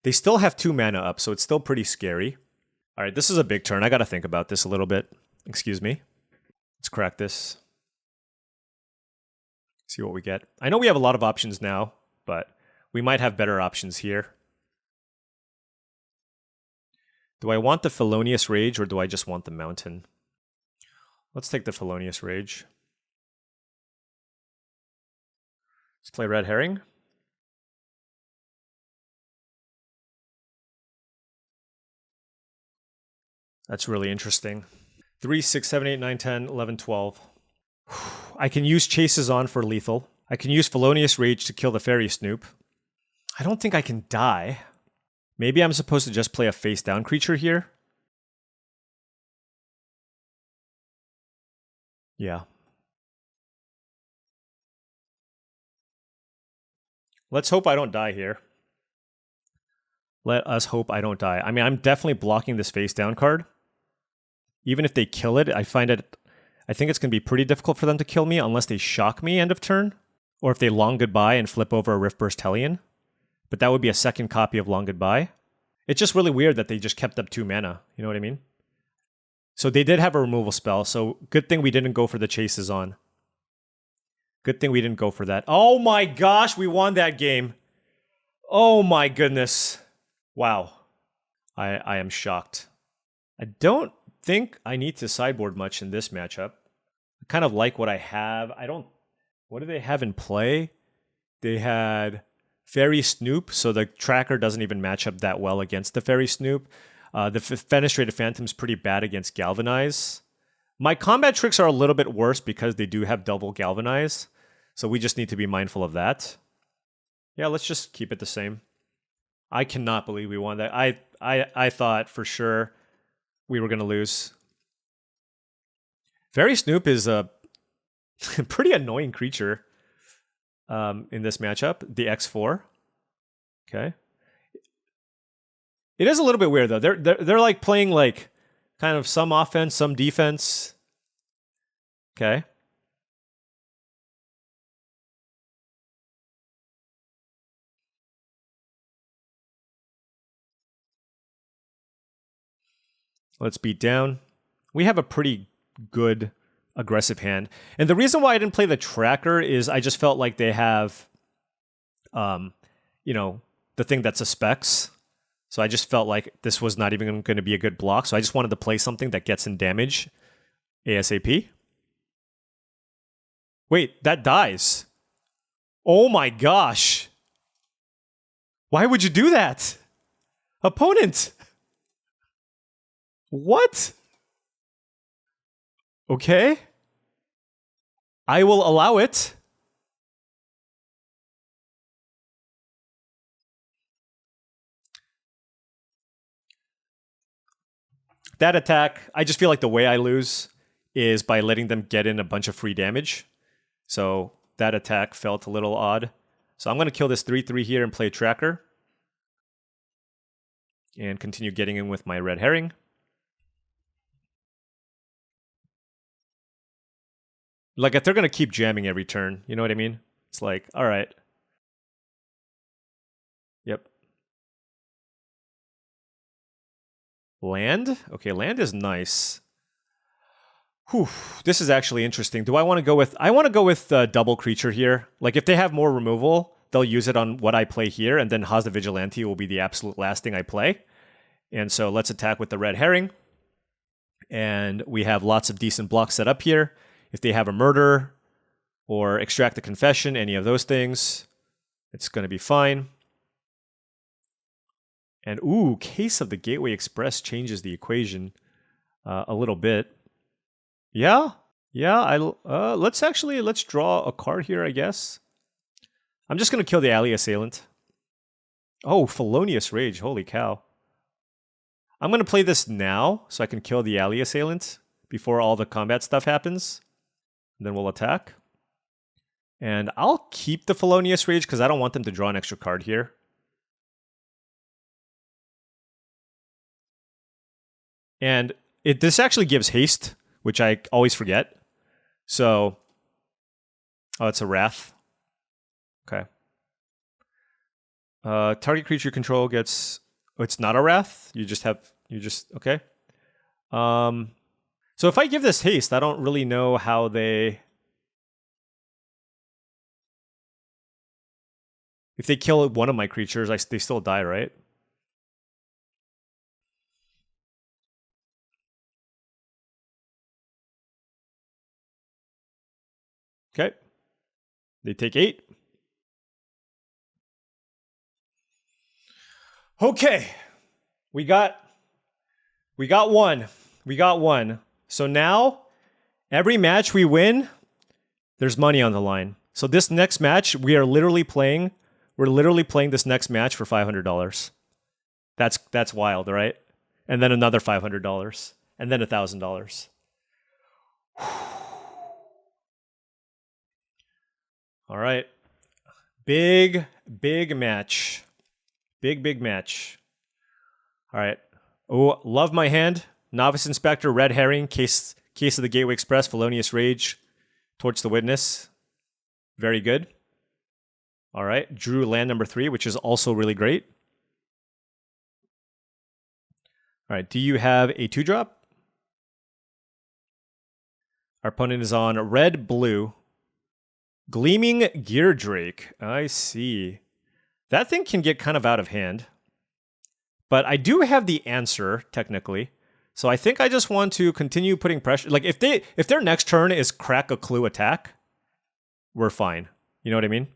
They still have 2 mana up, so it's still pretty scary. All right, this is a big turn. I got to think about this a little bit. Excuse me. Let's crack this. See what we get. I know we have a lot of options now, but we might have better options here. Do I want the Felonious Rage or do I just want the Mountain? Let's take the Felonious Rage. Let's play Red Herring. That's really interesting. 3, 6, 7, 8, 9, 10, 11, 12. I can use Chases on for lethal. I can use Felonious Rage to kill the Fairy Snoop. I don't think I can die. Maybe I'm supposed to just play a face-down creature here? Yeah. Let's hope I don't die here. Let us hope I don't die. I mean, I'm definitely blocking this face-down card. Even if they kill it, I think it's going to be pretty difficult for them to kill me unless they shock me end of turn. Or if they Long Goodbye and flip over a Riftburst Hellion. But that would be a second copy of Long Goodbye. It's just really weird that they just kept up 2 mana. You know what I mean? So they did have a removal spell, so good thing we didn't go for the Chases on. Good thing we didn't go for that. Oh my gosh, we won that game. Oh my goodness. Wow. I am shocked. I don't think I need to sideboard much in this matchup. I kind of like what I have. What do they have in play? They had Fairy Snoop, so the tracker doesn't even match up that well against the Fairy Snoop. The Fenestrated Phantom's pretty bad against Galvanize. My combat tricks are a little bit worse because they do have double Galvanize, so we just need to be mindful of that. Yeah, let's just keep it the same. I cannot believe we won that. I thought for sure we were going to lose. Fairy Snoop is a pretty annoying creature in this matchup. The X4. Okay. It is a little bit weird though. They're like playing like kind of some offense, some defense. Okay. Let's beat down. We have a pretty good aggressive hand. And the reason why I didn't play the tracker is I just felt like they have, you know, the thing that suspects. So I just felt like this was not even going to be a good block. So I just wanted to play something that gets in damage ASAP. Wait, that dies. Oh my gosh. Why would you do that? Opponent. What? Okay. I will allow it. That attack, I just feel like the way I lose is by letting them get in a bunch of free damage. So that attack felt a little odd. So I'm going to kill this 3/3 here and play Tracker. And continue getting in with my Red Herring. Like, if they're going to keep jamming every turn, you know what I mean? It's like, all right. Yep. Land? Okay, land is nice. Whew, this is actually interesting. Do I want to go with... I want to go with double creature here. Like, if they have more removal, they'll use it on what I play here, and then Haas the Vigilante will be the absolute last thing I play. And so let's attack with the Red Herring. And we have lots of decent blocks set up here. If they have a Murder or Extract the Confession, any of those things, it's going to be fine. And ooh, Case of the Gateway Express changes the equation a little bit. Yeah, let's draw a card here, I guess. I'm just going to kill the Alley Assailant. Oh, Felonious Rage, holy cow. I'm going to play this now so I can kill the Alley Assailant before all the combat stuff happens. And then we'll attack. And I'll keep the Felonious Rage because I don't want them to draw an extra card here. And this actually gives haste, which I always forget. So, oh, it's a Wrath. Okay. Target creature control gets... Oh, it's not a Wrath? Okay. So if I give this haste, I don't really know how they... If they kill one of my creatures, they still die, right? Okay. They take 8. Okay. We got one. We got one. So now, every match we win, there's money on the line. So this next match, we're literally playing this next match for $500. That's wild, right? And then another $500. And then $1,000. All right. Big match. Big match. All right. Oh, love my hand. Novice Inspector, Red Herring, Case of the Gateway Express, Felonious Rage, Torch the Witness. Very good. All right. Drew land number 3, which is also really great. All right. Do you have a 2-drop? Our opponent is on red-blue. Gleaming Geardrake. I see. That thing can get kind of out of hand. But I do have the answer, technically. So I think I just want to continue putting pressure. Like, if their next turn is crack a clue attack, we're fine. You know what I mean?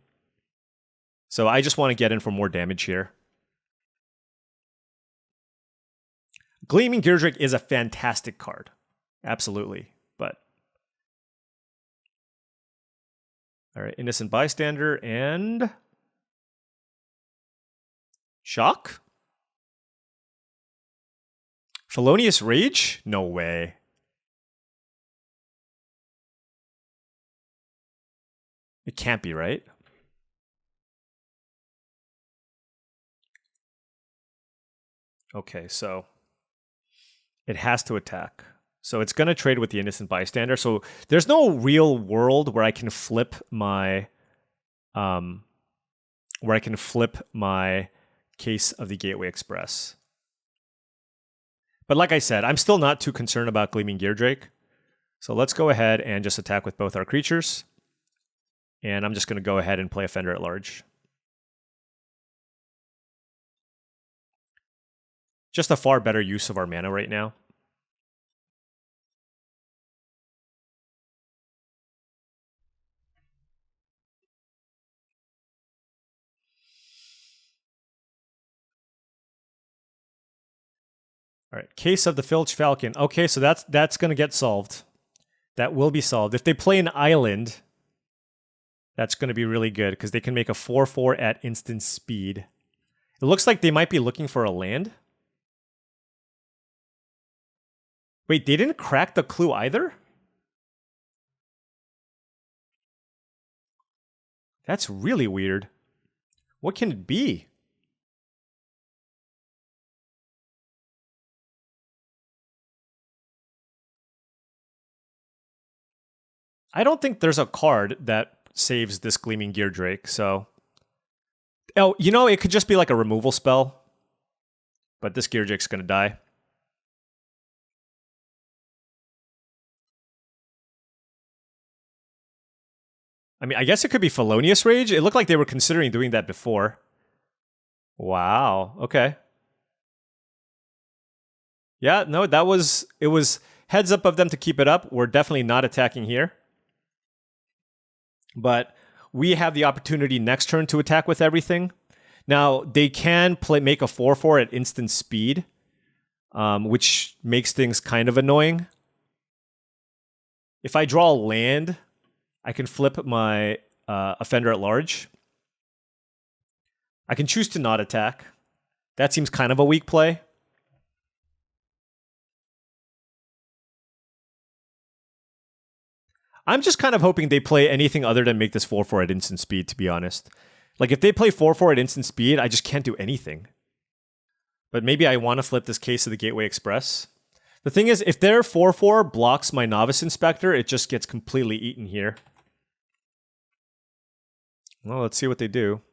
So I just want to get in for more damage here. Gleaming Geardrake is a fantastic card. Absolutely. But all right, Innocent Bystander and Shock? Felonious Rage? No way. It can't be, right? Okay, so it has to attack. So it's going to trade with the Innocent Bystander. So there's no real world where I can flip my Case of the Gateway Express. But like I said, I'm still not too concerned about Gleaming Geardrake. So let's go ahead and just attack with both our creatures. And I'm just going to go ahead and play Offender at Large. Just a far better use of our mana right now. All right, Case of the Filch Falcon. Okay, so that's going to get solved. That will be solved. If they play an island, that's going to be really good because they can make a 4/4 at instant speed. It looks like they might be looking for a land. Wait, they didn't crack the clue either? That's really weird. What can it be? I don't think there's a card that saves this Gleaming Geardrake, so... Oh, you know, it could just be like a removal spell. But this Geardrake's going to die. I mean, I guess it could be Felonious Rage. It looked like they were considering doing that before. Wow, okay. Yeah, no, it was heads up of them to keep it up. We're definitely not attacking here. But we have the opportunity next turn to attack with everything. Now, they can make a 4/4 at instant speed, which makes things kind of annoying. If I draw a land, I can flip my Offender at Large. I can choose to not attack. That seems kind of a weak play. I'm just kind of hoping they play anything other than make this 4/4 at instant speed, to be honest. Like, if they play 4/4 at instant speed, I just can't do anything. But maybe I want to flip this Case of the Gateway Express. The thing is, if their 4/4 blocks my Novice Inspector, it just gets completely eaten here. Well, let's see what they do.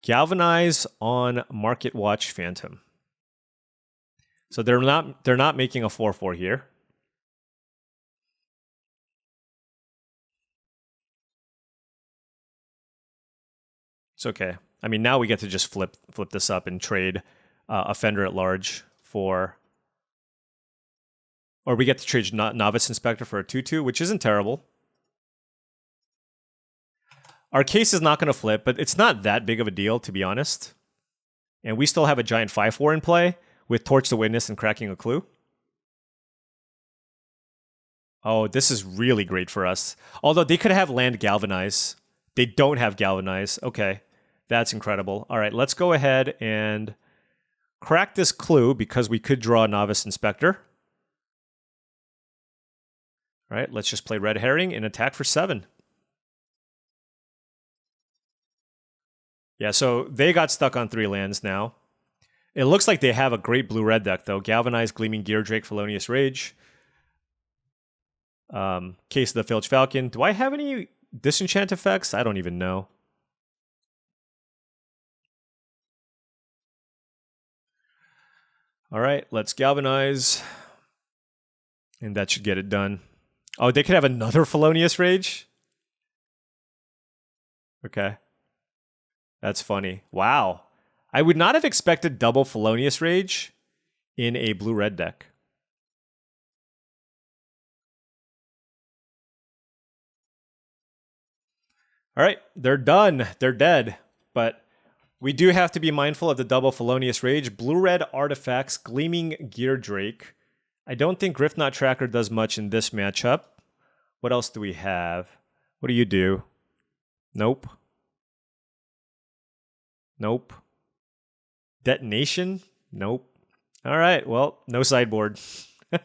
Galvanize on Market Watch Phantom. So they're not making a 4/4 here. It's okay. I mean, now we get to just flip this up and trade Offender at Large for... Or we get to trade Novice Inspector for a 2/2, which isn't terrible. Our case is not going to flip, but it's not that big of a deal, to be honest. And we still have a giant 5/4 in play with Torch the Witness and Cracking a Clue. Oh, this is really great for us. Although they could have land Galvanize. They don't have Galvanize. Okay, that's incredible. All right, let's go ahead and crack this clue because we could draw a Novice Inspector. All right, let's just play Red Herring and attack for 7. Yeah, so they got stuck on 3 lands now. It looks like they have a great blue-red deck, though. Galvanized, Gleaming Gear Drake, Felonious Rage. Case of the Filch Falcon. Do I have any disenchant effects? I don't even know. All right, let's Galvanize. And that should get it done. Oh, they could have another Felonious Rage? Okay. That's funny. Wow. I would not have expected double Felonious Rage in a blue-red deck. All right, they're done. They're dead. But we do have to be mindful of the double Felonious Rage. Blue-red artifacts, Gleaming Gear Drake. I don't think Griffknot Tracker does much in this matchup. What else do we have? What do you do? Nope. Nope. Detonation? Nope. All right, well, no sideboard. I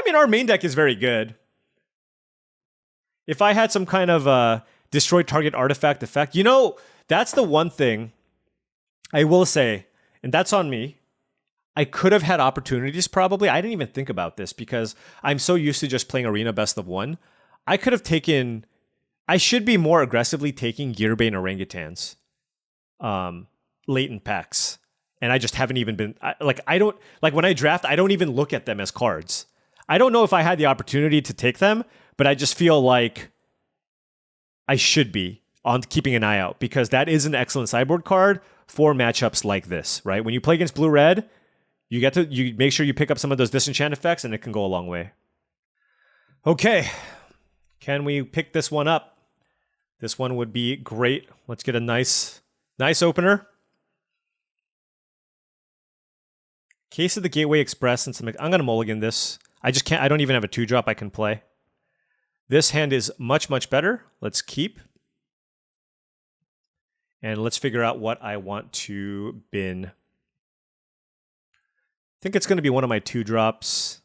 mean, our main deck is very good. If I had some kind of destroy target artifact effect, you know, that's the one thing I will say, and that's on me. I could have had opportunities probably. I didn't even think about this because I'm so used to just playing Arena Best of 1. I could have taken... I should be more aggressively taking Gearbane Orangutans late in packs. And I just haven't even been... I don't... Like, when I draft, I don't even look at them as cards. I don't know if I had the opportunity to take them, but I just feel like I should be on keeping an eye out because that is an excellent sideboard card for matchups like this, right? When you play against blue-red, you make sure you pick up some of those disenchant effects and it can go a long way. Okay. Can we pick this one up? This one would be great. Let's get a nice opener. Case of the Gateway Express. Since I'm going to mulligan this. I don't even have a 2-drop I can play. This hand is much, much better. Let's keep. And let's figure out what I want to bin. I think it's going to be one of my 2-drops.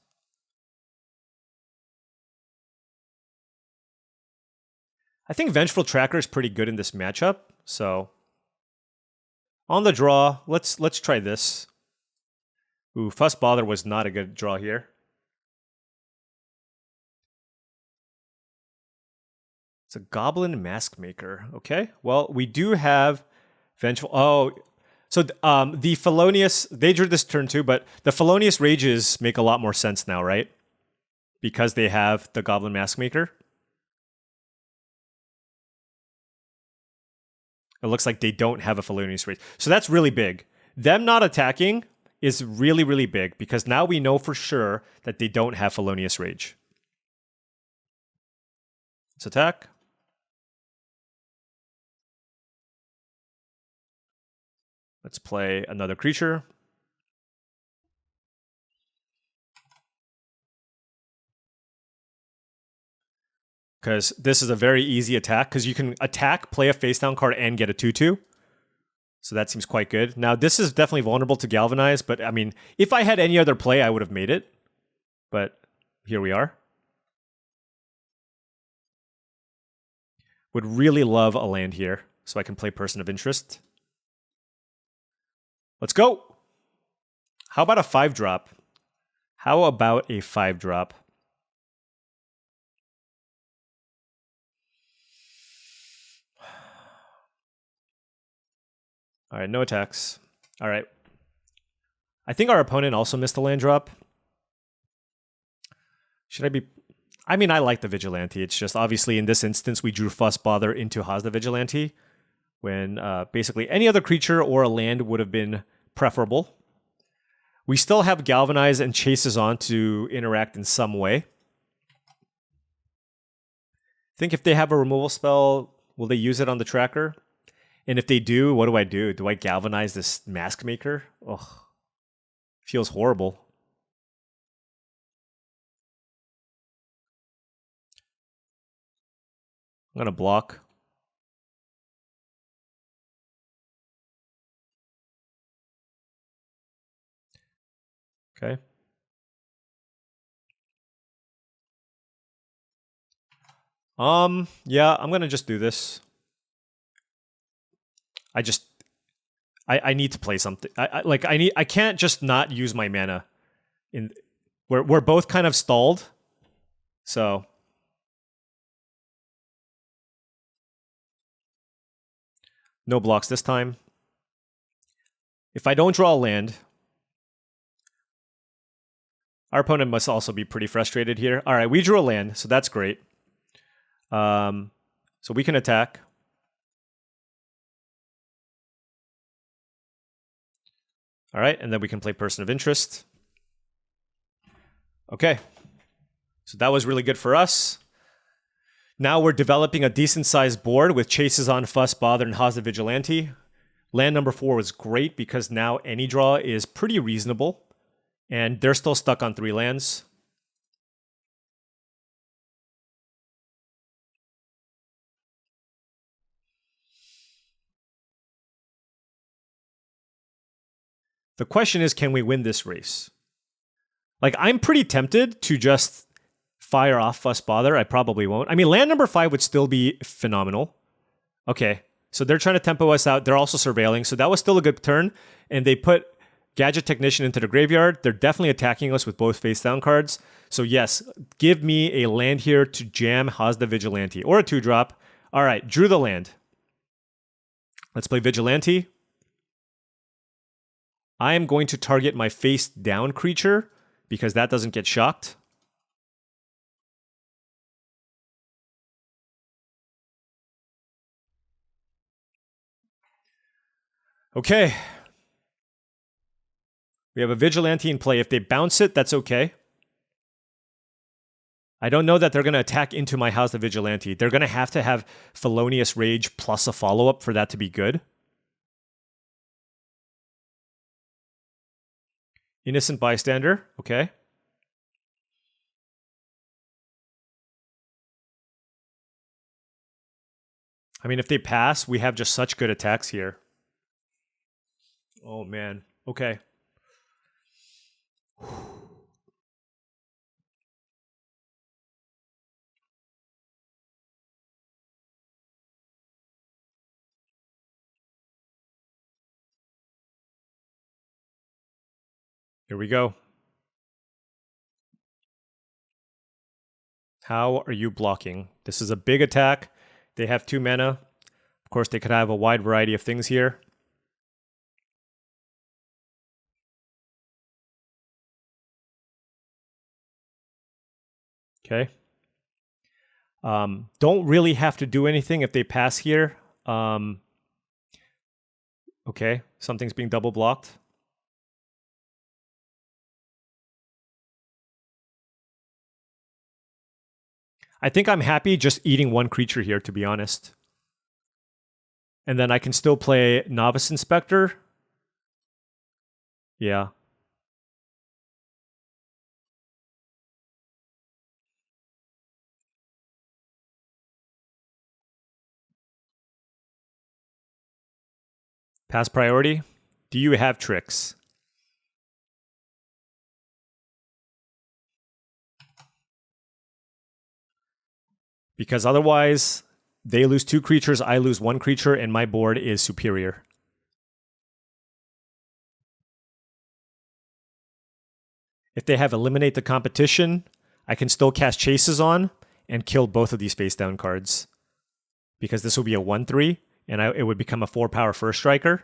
I think Vengeful Tracker is pretty good in this matchup. So on the draw, let's try this. Ooh, Fuss Bother was not a good draw here. It's a Goblin Mask Maker. Okay, well, we do have Vengeful... Oh, so the Felonious... They drew this turn too, but the Felonious Rages make a lot more sense now, right? Because they have the Goblin Mask Maker. It looks like they don't have a Felonious Rage. So that's really big. Them not attacking is really, really big because now we know for sure that they don't have Felonious Rage. Let's attack. Let's play another creature. Because this is a very easy attack, because you can attack, play a face down card, and get a 2/2. So that seems quite good. Now, this is definitely vulnerable to Galvanize, but I mean, if I had any other play, I would have made it. But here we are. Would really love a land here, so I can play Person of Interest. Let's go! How about a 5-drop? How about a 5-drop? All right, no attacks. All right. I think our opponent also missed a land drop. Should I be... I mean, I like the Vigilante. It's just obviously in this instance, we drew Fuss Bother into Haas the Vigilante when basically any other creature or a land would have been preferable. We still have Galvanize and Chases on to interact in some way. I think if they have a removal spell, will they use it on the tracker? And if they do, what do? Do I Galvanize this Mask Maker? Ugh. Feels horrible. I'm going to block. Okay. Yeah, I'm going to just do this. I need to play something. I can't just not use my mana. We're both kind of stalled. So no blocks this time. If I don't draw a land, our opponent must also be pretty frustrated here. All right, we drew a land, so that's great. So we can attack. All right, and then we can play Person of Interest. Okay, so that was really good for us. Now we're developing a decent-sized board with Chases on, Fuss, Bother, and Haas the Vigilante. Land number 4 was great because now any draw is pretty reasonable, and they're still stuck on 3 lands. The question is, can we win this race? Like, I'm pretty tempted to just fire off Fuss Bother. I probably won't. I mean, land number 5 would still be phenomenal. Okay, so they're trying to tempo us out. They're also surveilling, so that was still a good turn. And they put Gadget Technician into the graveyard. They're definitely attacking us with both face-down cards. So yes, give me a land here to jam Haas the Vigilante, or a 2-drop. All right, drew the land. Let's play Vigilante. I am going to target my face-down creature because that doesn't get shocked. Okay. We have a Vigilante in play. If they bounce it, that's okay. I don't know that they're going to attack into my house, the Vigilante. They're going to have Felonious Rage plus a follow-up for that to be good. Innocent Bystander, okay. I mean, if they pass, we have just such good attacks here. Oh, man. Okay. Here we go. How are you blocking? This is a big attack. They have 2 mana. Of course, they could have a wide variety of things here. Okay. Don't really have to do anything if they pass here. Okay, something's being double blocked. I think I'm happy just eating 1 creature here, to be honest. And then I can still play Novice Inspector. Yeah. Pass priority. Do you have tricks? Because otherwise, they lose 2 creatures, I lose 1 creature, and my board is superior. If they have Eliminate the Competition, I can still cast Chases on and kill both of these face-down cards. Because this will be a 1/3, and it would become a 4-power first striker.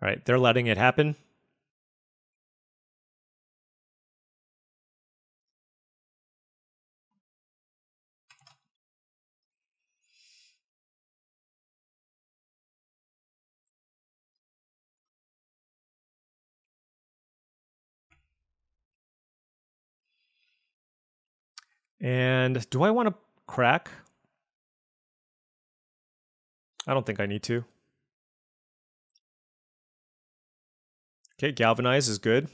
All right, they're letting it happen. And do I want to crack? I don't think I need to. Okay, Galvanize is good.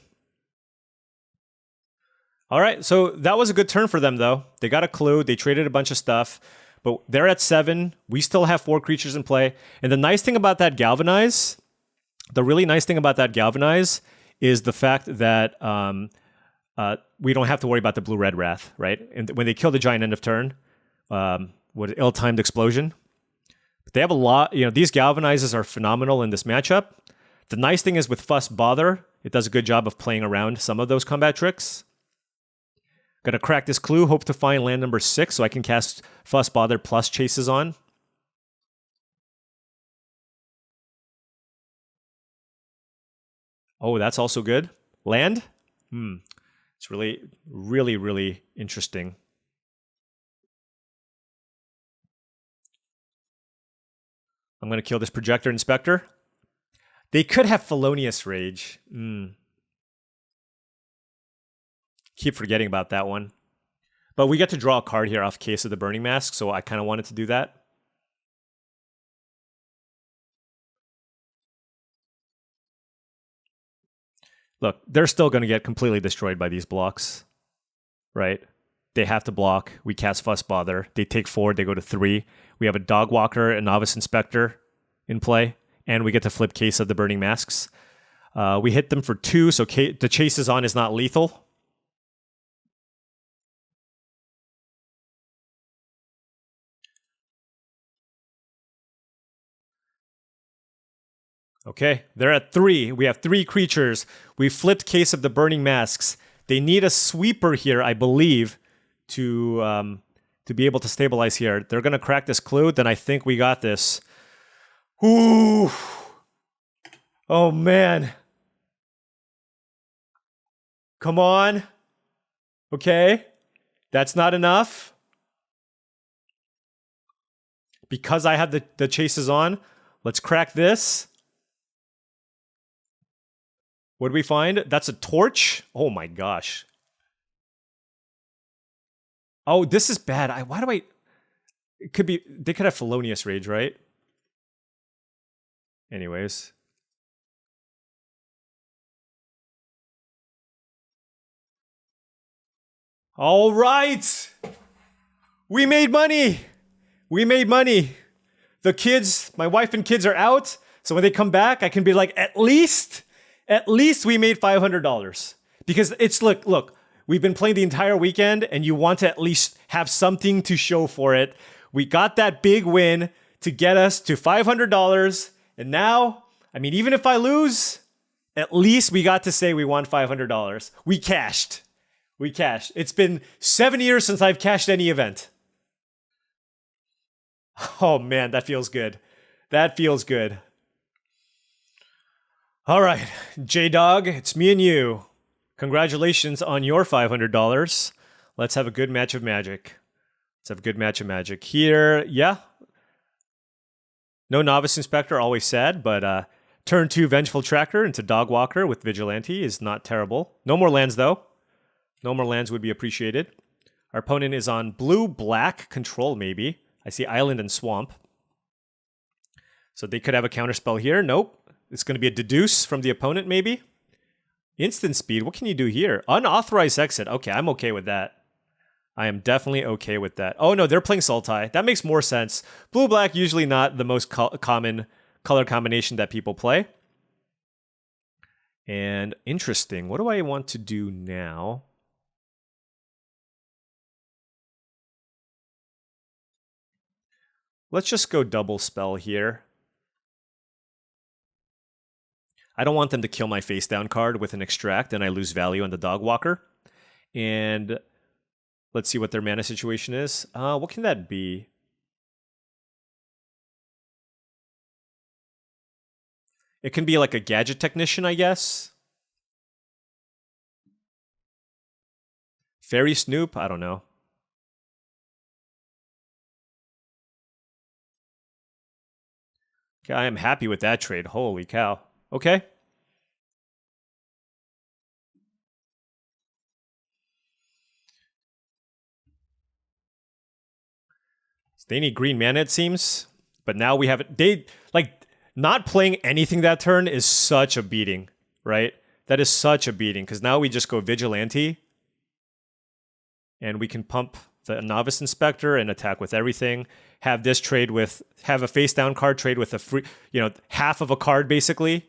All right, so that was a good turn for them, though. They got a clue. They traded a bunch of stuff. But they're at 7. We still have 4 creatures in play. And the nice thing about that Galvanize, the really nice thing about that Galvanize is the fact that we don't have to worry about the blue-red Wrath, right? And when they kill the giant end of turn, what ill-timed explosion. But they have a lot, these Galvanizes are phenomenal in this matchup. The nice thing is with Fuss Bother, it does a good job of playing around some of those combat tricks. Gonna crack this clue, hope to find land number 6 so I can cast Fuss Bother plus Chases on. Oh, that's also good. Land? It's really, really, really interesting. I'm gonna kill this Projector Inspector. They could have Felonious Rage. Keep forgetting about that one. But we get to draw a card here off Case of the Burning Mask, so I kind of wanted to do that. Look, they're still going to get completely destroyed by these blocks, right? They have to block. We cast Fuss Bother. They take 4, they go to 3. We have a Dog Walker, a Novice Inspector in play, and we get to flip Case of the Burning Masks. We hit them for 2, so the Chases on is not lethal. Okay, they're at 3. We have 3 creatures. We flipped Case of the Burning Masks. They need a sweeper here, I believe, to be able to stabilize here. They're going to crack this clue, then I think we got this. Ooh. Oh, man. Come on. Okay. That's not enough. Because I have the Chases on, let's crack this. What do we find? That's a torch? Oh my gosh. Oh, this is bad. Why do I... It could be... They could have Felonious Rage, right? Anyways. All right! We made money! We made money! The kids, my wife and kids are out, so when they come back, I can be like, at least we made $500. Because it's, look, we've been playing the entire weekend and you want to at least have something to show for it. We got that big win to get us to $500. And now, I mean, even if I lose, at least we got to say we won $500. We cashed. We cashed. It's been 7 years since I've cashed any event. Oh man, that feels good. That feels good. All right, J-Dog, it's me and you. Congratulations on your $500. Let's have a good match of Magic. Let's have a good match of Magic. Here, yeah. No Novice Inspector, always sad, but turn 2 Vengeful Tracker into Dog Walker with Vigilante is not terrible. No more lands, though. No more lands would be appreciated. Our opponent is on blue-black control, maybe. I see Island and Swamp. So they could have a counterspell here. Nope. It's going to be a deduce from the opponent, maybe. Instant speed. What can you do here? Unauthorized exit. Okay, I'm okay with that. I am definitely okay with that. Oh, no, they're playing Sultai. That makes more sense. Blue-black, usually not the most common color combination that people play. And interesting. What do I want to do now? Let's just go double spell here. I don't want them to kill my face down card with an extract and I lose value on the Dog Walker. And let's see what their mana situation is. What can that be? It can be like a Gadget Technician, I guess. Fairy Snoop? I don't know. Okay, I am happy with that trade. Holy cow. Okay. They need green mana, it seems. But now we have it. They, like, not playing anything that turn is such a beating, right? That is such a beating, because now we just go Vigilante. And we can pump the Novice Inspector and attack with everything. Have this trade with, have a face down card trade with a free, you know, half of a card basically.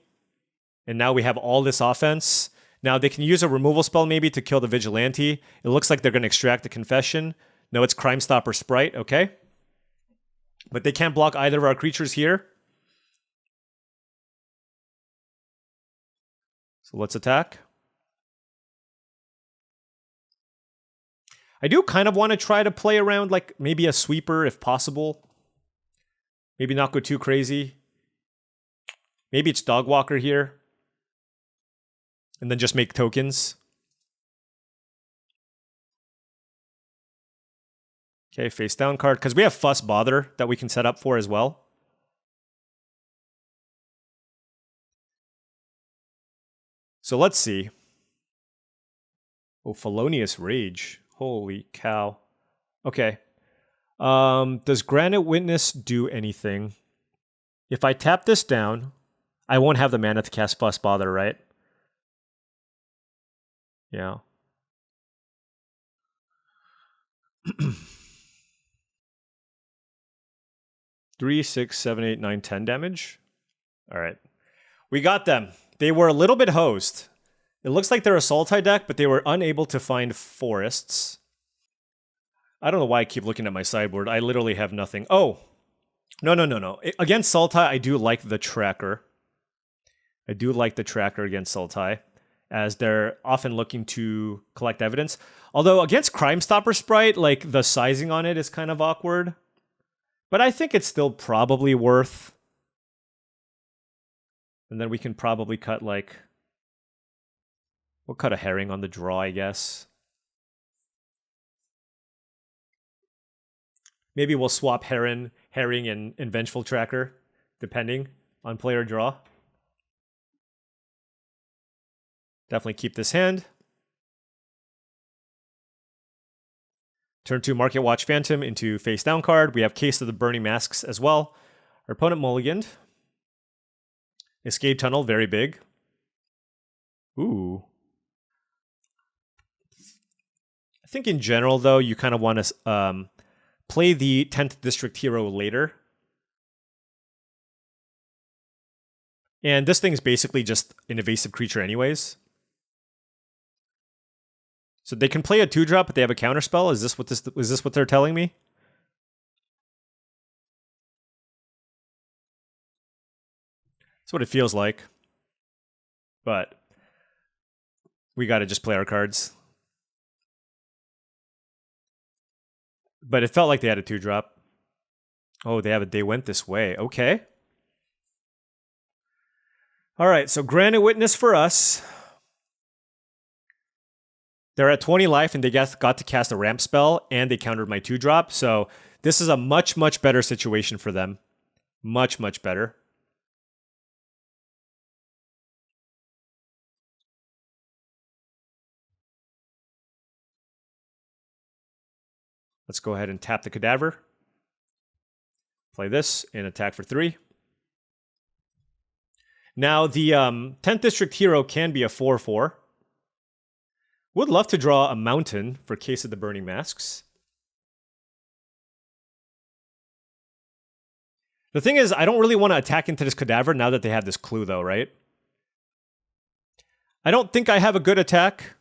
And now we have all this offense. Now they can use a removal spell maybe to kill the Vigilante. It looks like they're going to extract the Confession. No, it's Crime Stopper Sprite, okay. But they can't block either of our creatures here. So let's attack. I do kind of want to try to play around like maybe a sweeper if possible. Maybe not go too crazy. Maybe it's Dogwalker here. And then just make tokens. Okay, face down card. Because we have Fuss Bother that we can set up for as well. So let's see. Oh, Felonious Rage. Holy cow. Okay. Does Granite Witness do anything? If I tap this down, I won't have the mana to cast Fuss Bother, right? Yeah. 3, 6, 7, 8, 9, 10 damage. All right. We got them. They were a little bit hosed. It looks like they're a Sultai deck, but they were unable to find forests. I don't know why I keep looking at my sideboard. I literally have nothing. Oh, no. Against Sultai, I do like the tracker. I do like the tracker against Sultai, as they're often looking to collect evidence. Although against Crime Stopper Sprite, like the sizing on it is kind of awkward. But I think it's still probably worth. And then we can probably cut like... We'll cut a Herring on the draw, I guess. Maybe we'll swap Herring and Vengeful Tracker, depending on player draw. Definitely keep this hand. Turn 2 Market Watch Phantom into face down card. We have Case of the Burning Masks as well. Our opponent mulliganed. Escape Tunnel, very big. Ooh. I think in general, though, you kind of want to play the 10th District hero later. And this thing is basically just an evasive creature anyways. So they can play a 2-drop, but they have a counterspell. Is this what they're telling me? That's what it feels like. But we got to just play our cards. But it felt like they had a 2-drop. Oh, they went this way. Okay. All right, so Granite Witness for us. They're at 20 life, and they got to cast a ramp spell, and they countered my 2-drop. So this is a much, much better situation for them. Much, much better. Let's go ahead and tap the Cadaver. Play this and attack for 3. Now, the 10th District hero can be a 4/4. Would love to draw a Mountain for Case of the Burning Masks. The thing is, I don't really want to attack into this Cadaver now that they have this clue, though, right? I don't think I have a good attack.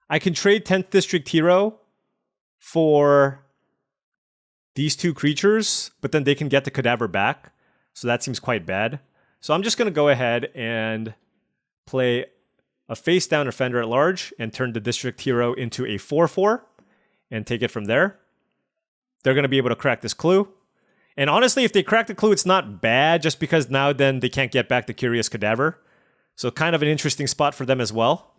I can trade 10th District hero for these 2 creatures, but then they can get the Cadaver back. So that seems quite bad. So I'm just going to go ahead and play a face down Offender at Large and turn the District hero into a 4/4 and take it from there. They're going to be able to crack this clue. And honestly, if they crack the clue, it's not bad, just because now then they can't get back the Curious Cadaver. So kind of an interesting spot for them as well.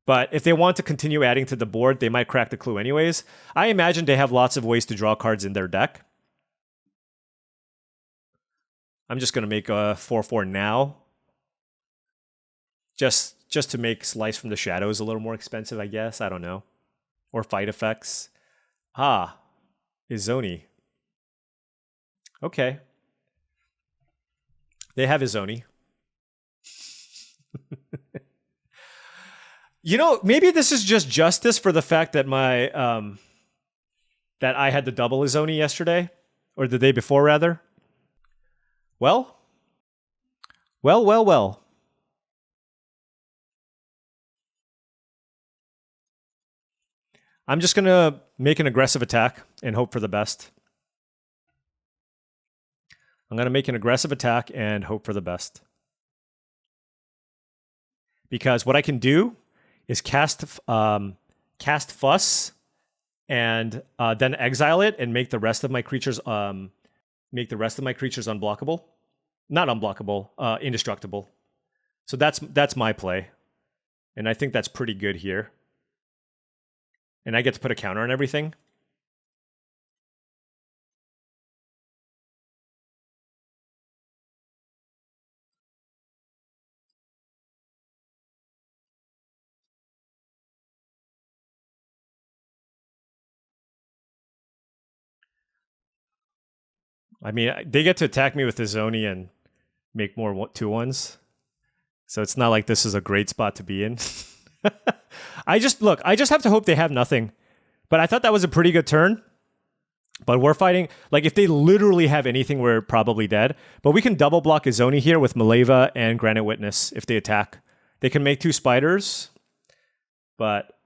But if they want to continue adding to the board, they might crack the clue anyways. I imagine they have lots of ways to draw cards in their deck. I'm just going to make a 4/4 now. Just to make Slice from the Shadows a little more expensive, I guess. I don't know. Or Fight Effects. Ah, Izoni. Okay. They have Izoni. You know, maybe this is just justice for the fact that my that I had the double Izoni yesterday, or the day before rather. Well. I'm just gonna make an aggressive attack and hope for the best. I'm gonna make an aggressive attack and hope for the best. Because what I can do is cast Fuss and then exile it and make the rest of my creatures unblockable. Not unblockable, indestructible. So that's my play. And I think that's pretty good here. And I get to put a counter on everything. I mean, they get to attack me with the Zoni and make more 2/1s. So it's not like this is a great spot to be in. I just have to hope they have nothing. But I thought that was a pretty good turn. But we're fighting, like if they literally have anything, we're probably dead. But we can double block Izoni here with Maleva and Granite Witness if they attack. They can make 2 spiders. But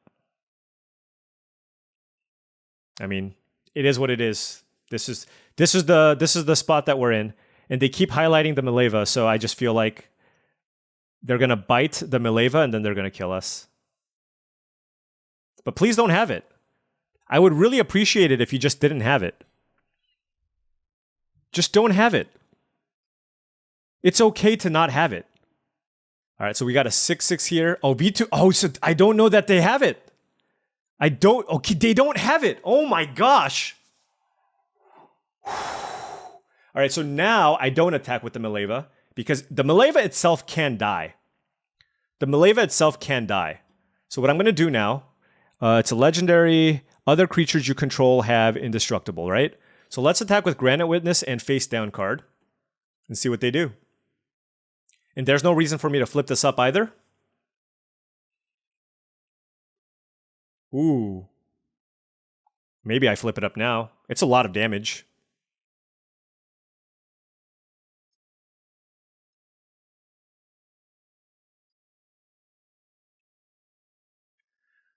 I mean, it is what it is. This is the spot that we're in. And they keep highlighting the Maleva, so I just feel like they're gonna bite the Maleva and then they're gonna kill us. But please don't have it. I would really appreciate it if you just didn't have it. Just don't have it. It's okay to not have it. All right, so we got a 6/6 here. Oh, V2. Oh, so I don't know that they have it. Okay, they don't have it. Oh my gosh. All right, so now I don't attack with the Maleva because the Maleva itself can die. The Maleva itself can die. So what I'm going to do now, it's a legendary. Other creatures you control have indestructible, right? So let's attack with Granite Witness and face down card and see what they do. And there's no reason for me to flip this up either. Ooh. Maybe I flip it up now. It's a lot of damage.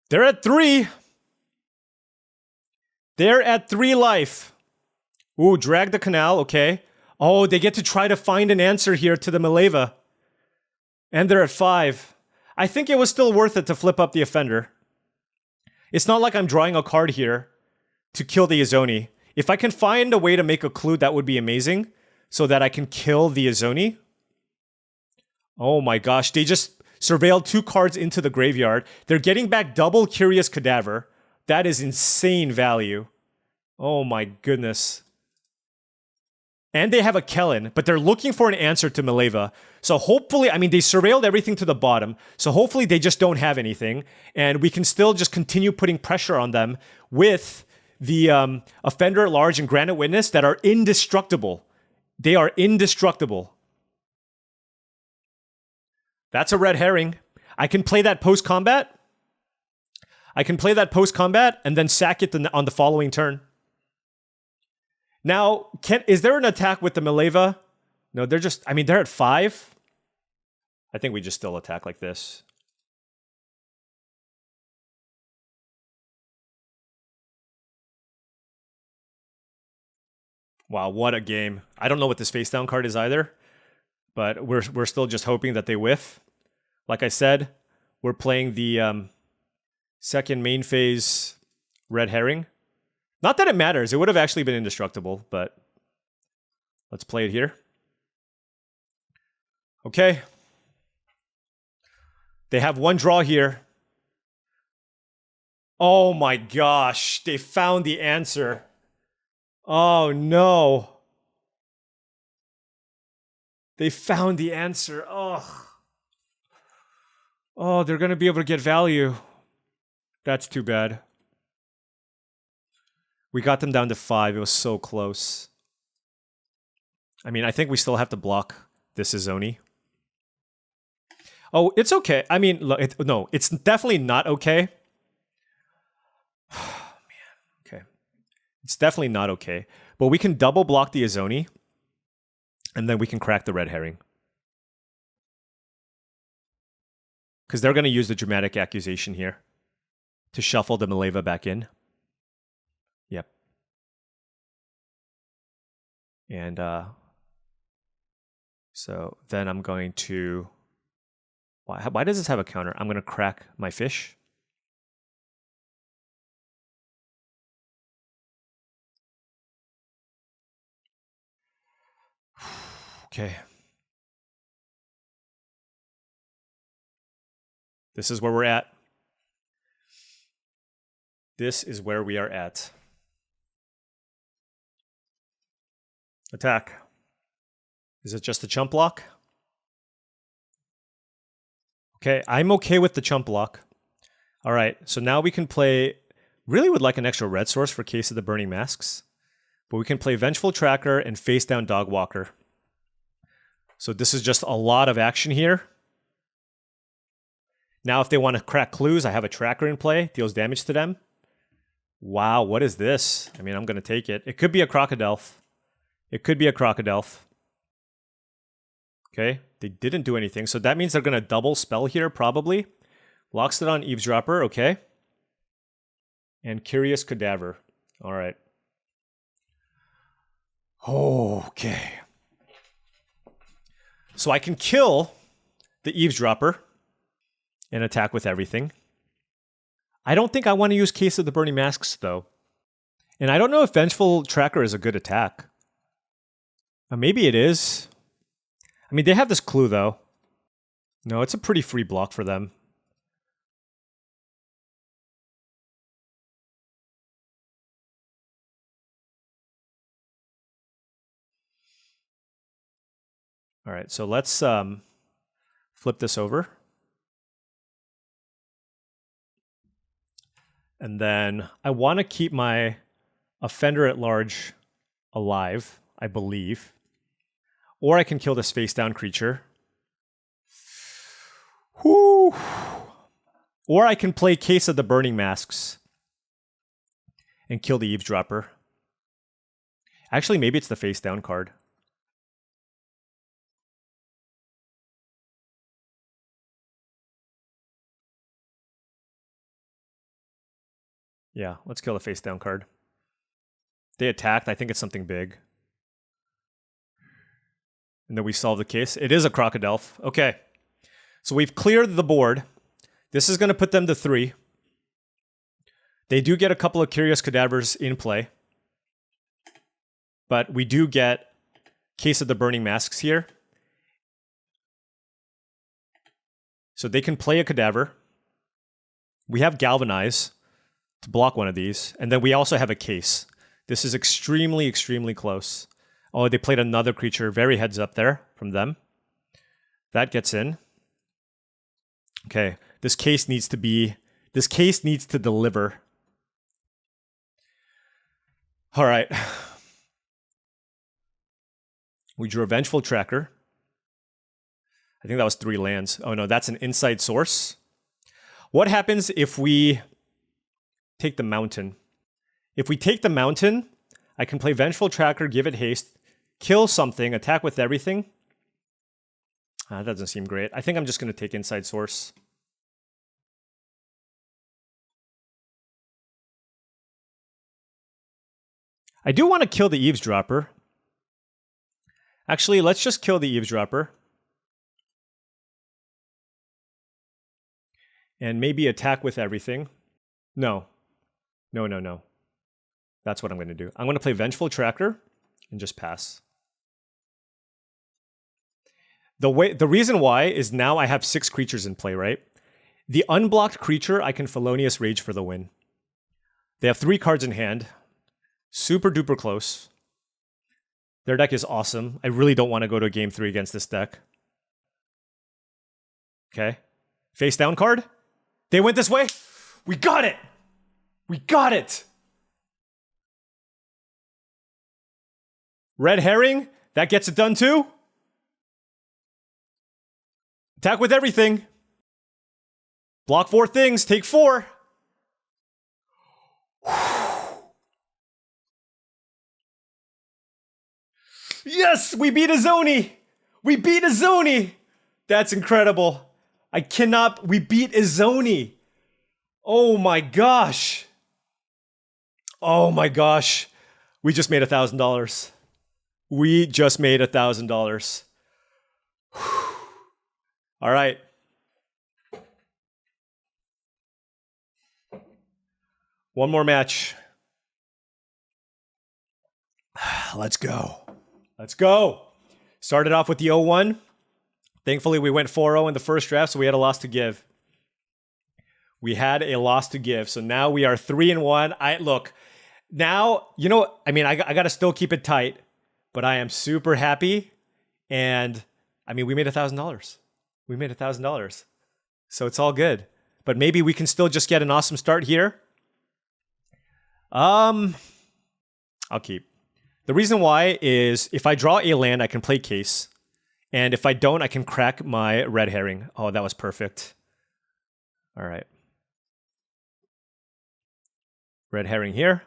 They're at 3. They're at 3 life. Ooh, drag the canal, okay. Oh, they get to try to find an answer here to the Maleva. And they're at 5. I think it was still worth it to flip up the Offender. It's not like I'm drawing a card here to kill the Izoni. If I can find a way to make a clue, that would be amazing. So that I can kill the Izoni. Oh my gosh, they just surveilled 2 cards into the graveyard. They're getting back double Curious Cadaver. That is insane value. Oh my goodness. And they have a Kellen, but they're looking for an answer to Maleva. So hopefully, I mean, they surveilled everything to the bottom. So hopefully they just don't have anything. And we can still just continue putting pressure on them with the Offender at Large and Granite Witness that are indestructible. They are indestructible. That's a red herring. I can play that post-combat. And then sack it on the following turn. Now, is there an attack with the Maleva? No, they're at 5. I think we just still attack like this. Wow, what a game. I don't know what this face down card is either, but we're still just hoping that they whiff. Like I said, we're playing the second main phase red herring. Not that it matters. It would have actually been indestructible, but let's play it here. Okay. They have 1 draw here. Oh my gosh. They found the answer. Oh no. They found the answer. Oh. Oh, they're going to be able to get value. That's too bad. We got them down to 5. It was so close. I mean, I think we still have to block this Izoni. Oh, it's okay. I mean, look, no, it's definitely not okay. Oh, man. Okay. It's definitely not okay. But we can double block the Izoni, and then we can crack the red herring. Because they're going to use the dramatic accusation here to shuffle the Maleva back in. Yep. And so then I'm going to... Why does this have a counter? I'm going to crack my fish. Okay. This is where we're at. This is where we are at. Attack. Is it just a chump block? Okay, I'm okay with the chump block. All right, so now we can play... Really would like an extra red source for Case of the Burning Masks. But we can play Vengeful Tracker and Face Down Dog Walker. So this is just a lot of action here. Now if they want to crack clues, I have a tracker in play. Deals damage to them. Wow, what is this? I mean, I'm going to take it. It could be a Crocodile. It could be a Crocodile. Okay, they didn't do anything. So that means they're going to double spell here, probably. Locks it on Eavesdropper, okay. And Curious Cadaver. All right. Okay. So I can kill the Eavesdropper and attack with everything. I don't think I want to use Case of the Burning Masks, though. And I don't know if Vengeful Tracker is a good attack. Maybe it is. I mean, they have this clue, though. No, it's a pretty free block for them. All right, so let's flip this over. And then I want to keep my Offender at Large alive, I believe. Or I can kill this face-down creature. Whoo! Or I can play Case of the Burning Masks and kill the Eavesdropper. Actually, maybe it's the face-down card. Yeah, let's kill the face-down card. They attacked. I think it's something big. And then we solve the case. It is a Crocodile. Okay. So we've cleared the board. This is going to put them to 3. They do get a couple of Curious Cadavers in play. But we do get Case of the Burning Masks here. So they can play a Cadaver. We have Galvanize to block one of these. And then we also have a Case. This is extremely, extremely close. Oh, they played another creature. Very heads up there from them. That gets in. Okay, this case needs to be... This case needs to deliver. All right. We drew a Vengeful Tracker. I think that was 3 lands. Oh no, that's an Inside Source. What happens if we take the Mountain? If we take the Mountain, I can play Vengeful Tracker, give it haste, kill something, attack with everything. That doesn't seem great. I think I'm just going to take Inside Source. I do want to kill the Eavesdropper. Actually, let's just kill the Eavesdropper. And maybe attack with everything. No. No, no, no. That's what I'm going to do. I'm going to play Vengeful Tracker and just pass. The reason why is now I have 6 creatures in play, right? The unblocked creature, I can Felonious Rage for the win. They have 3 cards in hand. Super duper close. Their deck is awesome. I really don't want to go to game 3 against this deck. Okay. Face down card. They went this way. We got it. We got it. Red herring, that gets it done too. Attack with everything. Block 4 things, take 4. Yes, we beat a Zoni. We beat a Zoni. That's incredible. We beat a Zoni. Oh my gosh. Oh my gosh. We just made $1,000. We just made $1,000. All right. One more match. Let's go. Let's go. Started off with the 0-1. Thankfully, we went 4-0 in the first draft, so we had a loss to give. We had a loss to give. So now we are 3-1. Look, now, you know, I mean, I got to still keep it tight, but I am super happy. And I mean, we made $1,000. We made $1,000. So it's all good. But maybe we can still just get an awesome start here. I'll keep. The reason why is if I draw a land, I can play case. And if I don't, I can crack my red herring. Oh, that was perfect. All right. Red herring here.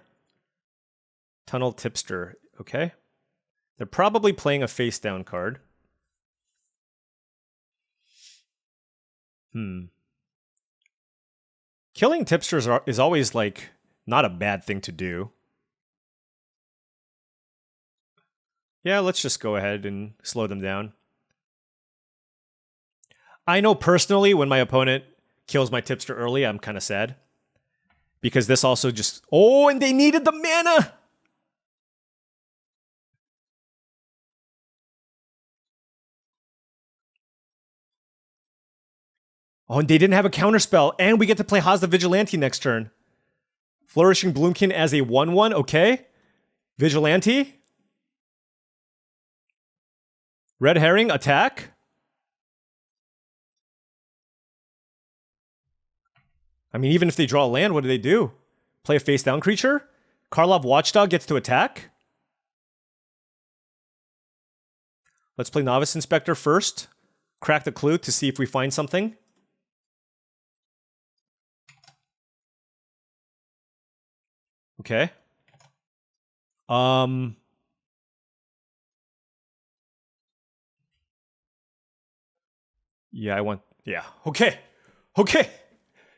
Tunnel tipster. Okay. They're probably playing a face down card. Killing tipsters is always like not a bad thing to do. Yeah, let's just go ahead and slow them down. I know personally when my opponent kills my tipster early, I'm kind of sad. Because this also just... Oh, and they needed the mana! Oh, and they didn't have a counterspell. And we get to play Haas the Vigilante next turn. Flourishing Bloomkin as a 1-1, okay. Vigilante. Red herring, attack. I mean, even if they draw a land, what do they do? Play a face-down creature? Karlov Watchdog gets to attack? Let's play Novice Inspector first. Crack the clue to see if we find something. Okay. Yeah, Okay. Okay.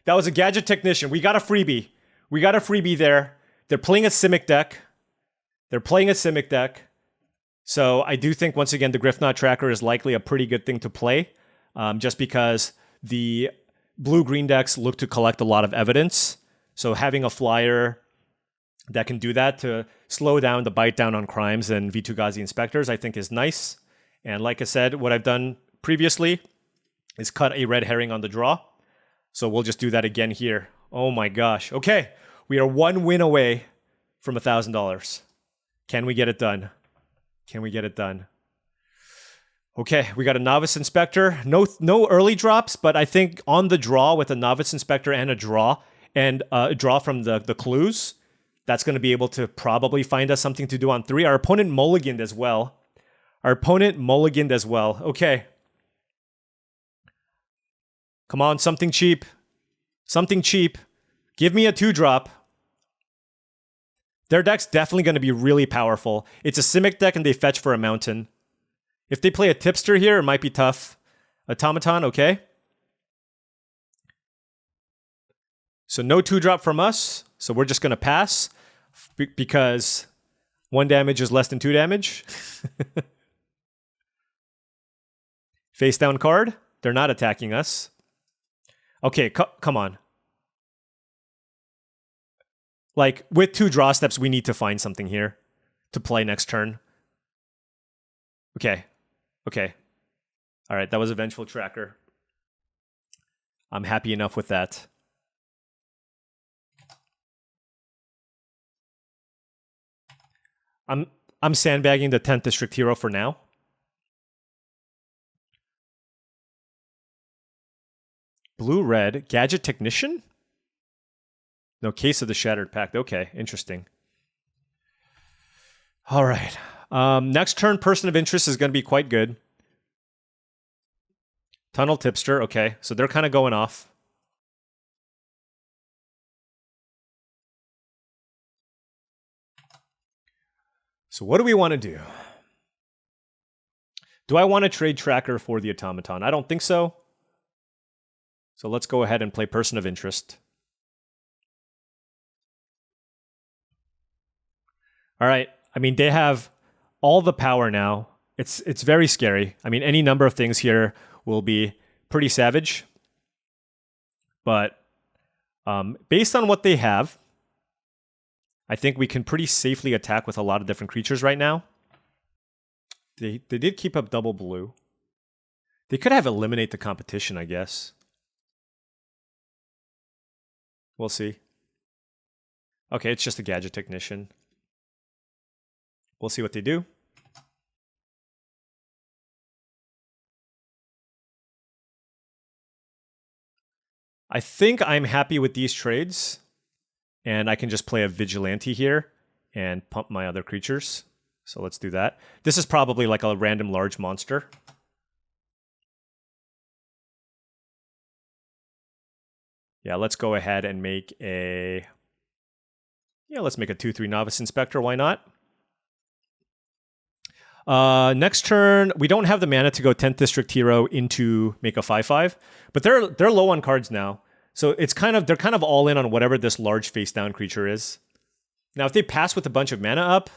That was a Gadget Technician. We got a freebie. We got a freebie there. They're playing a Simic deck. So I do think, once again, the Griffnot Tracker is likely a pretty good thing to play. Just because the blue-green decks look to collect a lot of evidence. So having a flyer that can do that to slow down the bite down on crimes and Vitu-Ghazi Inspectors, I think is nice. And like I said, what I've done previously is cut a red herring on the draw. So we'll just do that again here. Oh my gosh. Okay. We are 1 win away from $1,000. Can we get it done? Can we get it done? Okay, we got a Novice Inspector. No early drops, but I think on the draw with a Novice Inspector and a draw from the clues, that's going to be able to probably find us something to do on 3. Our opponent mulliganed as well. Okay. Come on, something cheap. Something cheap. Give me a 2-drop. Their deck's definitely going to be really powerful. It's a Simic deck and they fetch for a mountain. If they play a Tipster here, it might be tough. Automaton, okay. So no 2-drop from us. So we're just going to pass because 1 damage is less than 2 damage. Face down card. They're not attacking us. Okay, come on. Like, with 2 draw steps, we need to find something here to play next turn. Okay. All right, that was a Vengeful Tracker. I'm happy enough with that. I'm sandbagging the 10th District Hero for now. Blue-red, Gadget Technician? No, Case of the Shattered Pact. Okay, interesting. All right. Next turn, Person of Interest is going to be quite good. Tunnel Tipster, okay. So they're kind of going off. So what do we want to do? Do I want to trade Tracker for the Automaton? I don't think so. So let's go ahead and play Person of Interest. All right. I mean, they have all the power now. It's very scary. I mean, any number of things here will be pretty savage. But based on what they have, I think we can pretty safely attack with a lot of different creatures right now. They did keep up double blue. They could have eliminate the competition, I guess. We'll see. Okay, it's just a Gadget Technician. We'll see what they do. I think I'm happy with these trades. And I can just play a Vigilante here and pump my other creatures. So let's do that. This is probably like a random large monster. Yeah, let's go ahead and make a... Yeah, let's make a 2/3 Novice Inspector. Why not? Next turn, we don't have the mana to go 10th District Hero into make a 5/5, but they're low on cards now. So it's they're kind of all in on whatever this large face down creature is. Now, if they pass with a bunch of mana up,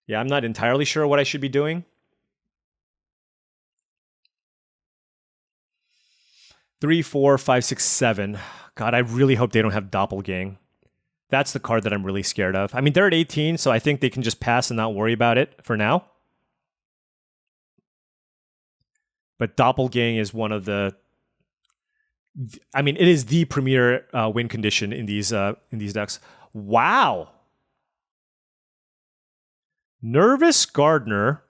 yeah, I'm not entirely sure what I should be doing. 3, 4, 5, 6, 7. God, I really hope they don't have Doppelgang. That's the card that I'm really scared of. I mean, they're at 18, so I think they can just pass and not worry about it for now. But Doppelgang is one of the... I mean, it is the premier win condition in these decks. Wow! Nervous Gardener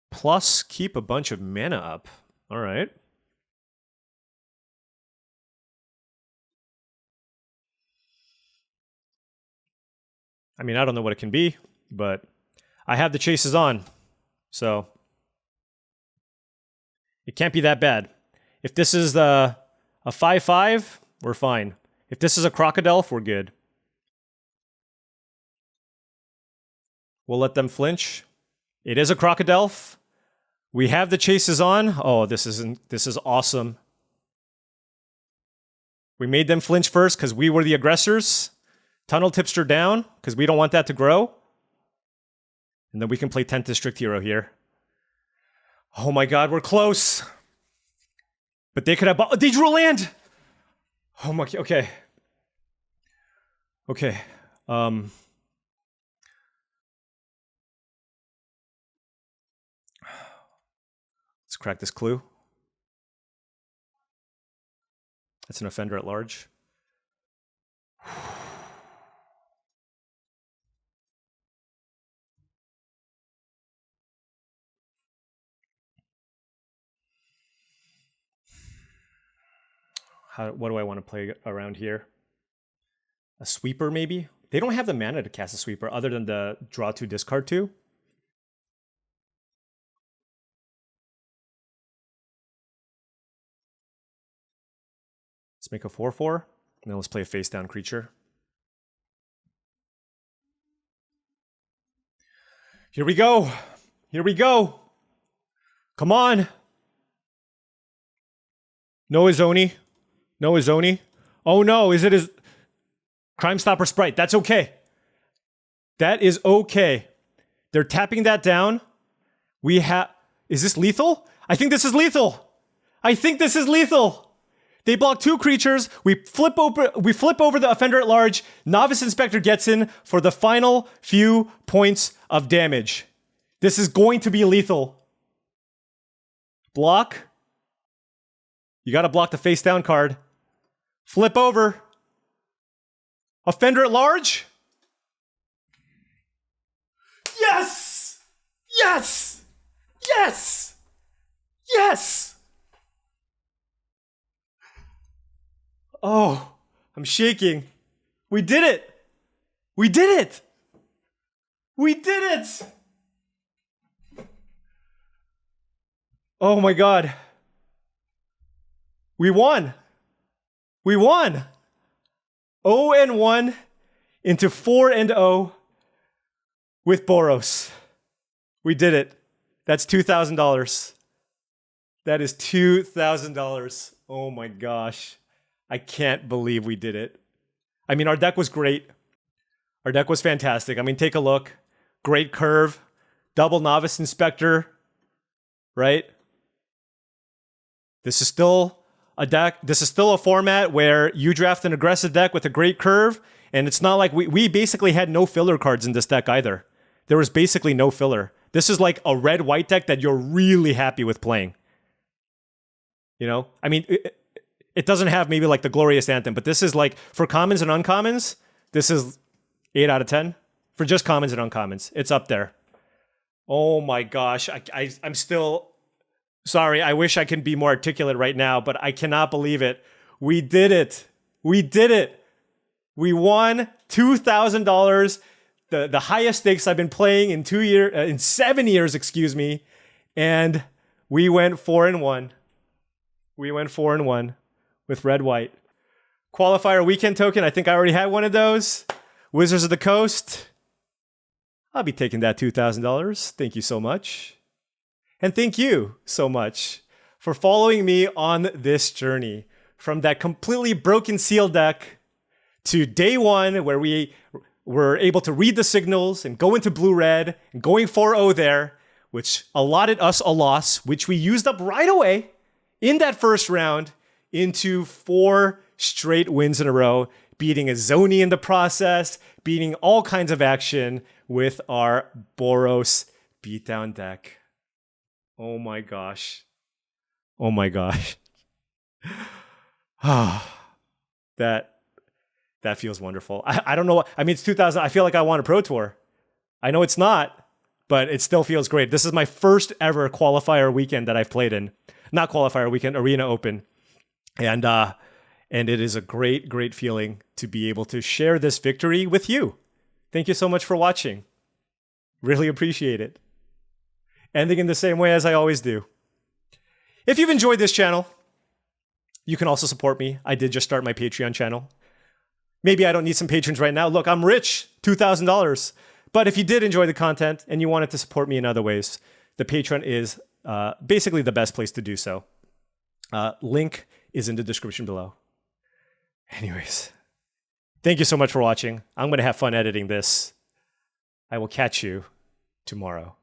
plus keep a bunch of mana up. All right. I mean, I don't know what it can be, but I have the chases on, so it can't be that bad. If this is a 5/5, we're fine. If this is a Crocodile, we're good. We'll let them flinch. It is a Crocodile. We have the chases on. Oh, this is awesome. We made them flinch first because we were the aggressors. Tunnel Tipster down because we don't want that to grow. And then we can play 10th District Hero here. Oh my god, we're close. But they could have... They drew a land! Oh my... Okay. Okay. Let's crack this clue. That's an offender at large. What do I want to play around here? A sweeper, maybe? They don't have the mana to cast a sweeper other than the draw 2, discard 2. Let's make a 4/4. And then let's play a face down creature. Here we go. Here we go. Come on. No Izoni. No Izoni. Oh no, is it his Crime Stopper Sprite? That's okay. That is okay. They're tapping that down. We have... Is this lethal? I think this is lethal. I think this is lethal. They block 2 creatures. We flip over the offender at large. Novice Inspector gets in for the final few points of damage. This is going to be lethal. Block. You got to block the face down card. Flip over. Offender at large. Yes! Yes! Yes! Yes! Oh, I'm shaking. We did it. We did it. We did it! Oh my god. We won. We won. 0-1 into 4-0 with Boros. We did it. That's $2,000. That is $2,000. Oh my gosh. I can't believe we did it. I mean, our deck was great. Our deck was fantastic. I mean, take a look. Great curve. Double Novice Inspector. Right? This is still a deck. This is still a format where you draft an aggressive deck with a great curve. And it's not like we basically had no filler cards in this deck either. There was basically no filler. This is like a red-white deck that you're really happy with playing. You know? I mean, it doesn't have maybe like the Glorious Anthem, but this is like, for commons and uncommons, this is 8 out of 10. For just commons and uncommons, it's up there. Oh my gosh. I'm still... Sorry, I wish I could be more articulate right now, but I cannot believe it. We did it. We did it. We won $2,000, the highest stakes I've been playing in 7 years, excuse me. And we went 4-1. We went 4-1 with red-white. Qualifier weekend token, I think I already had one of those. Wizards of the Coast. I'll be taking that $2,000. Thank you so much. And thank you so much for following me on this journey from that completely broken seal deck to day one where we were able to read the signals and go into blue-red and going 4-0 there, which allotted us a loss, which we used up right away in that first round into 4 straight wins in a row, beating a Zoni in the process, beating all kinds of action with our Boros beatdown deck. Oh my gosh. Oh my gosh. That feels wonderful. I don't know what, I mean, it's 2000. I feel like I want a Pro Tour. I know it's not, but it still feels great. This is my first ever qualifier weekend that I've played in. Not qualifier weekend, Arena Open. And it is a great, great feeling to be able to share this victory with you. Thank you so much for watching. Really appreciate it. Ending in the same way as I always do. If you've enjoyed this channel, you can also support me. I did just start my Patreon channel. Maybe I don't need some patrons right now. Look, I'm rich, $2,000. But if you did enjoy the content and you wanted to support me in other ways, the Patreon is basically the best place to do so. Link is in the description below. Anyways, thank you so much for watching. I'm going to have fun editing this. I will catch you tomorrow.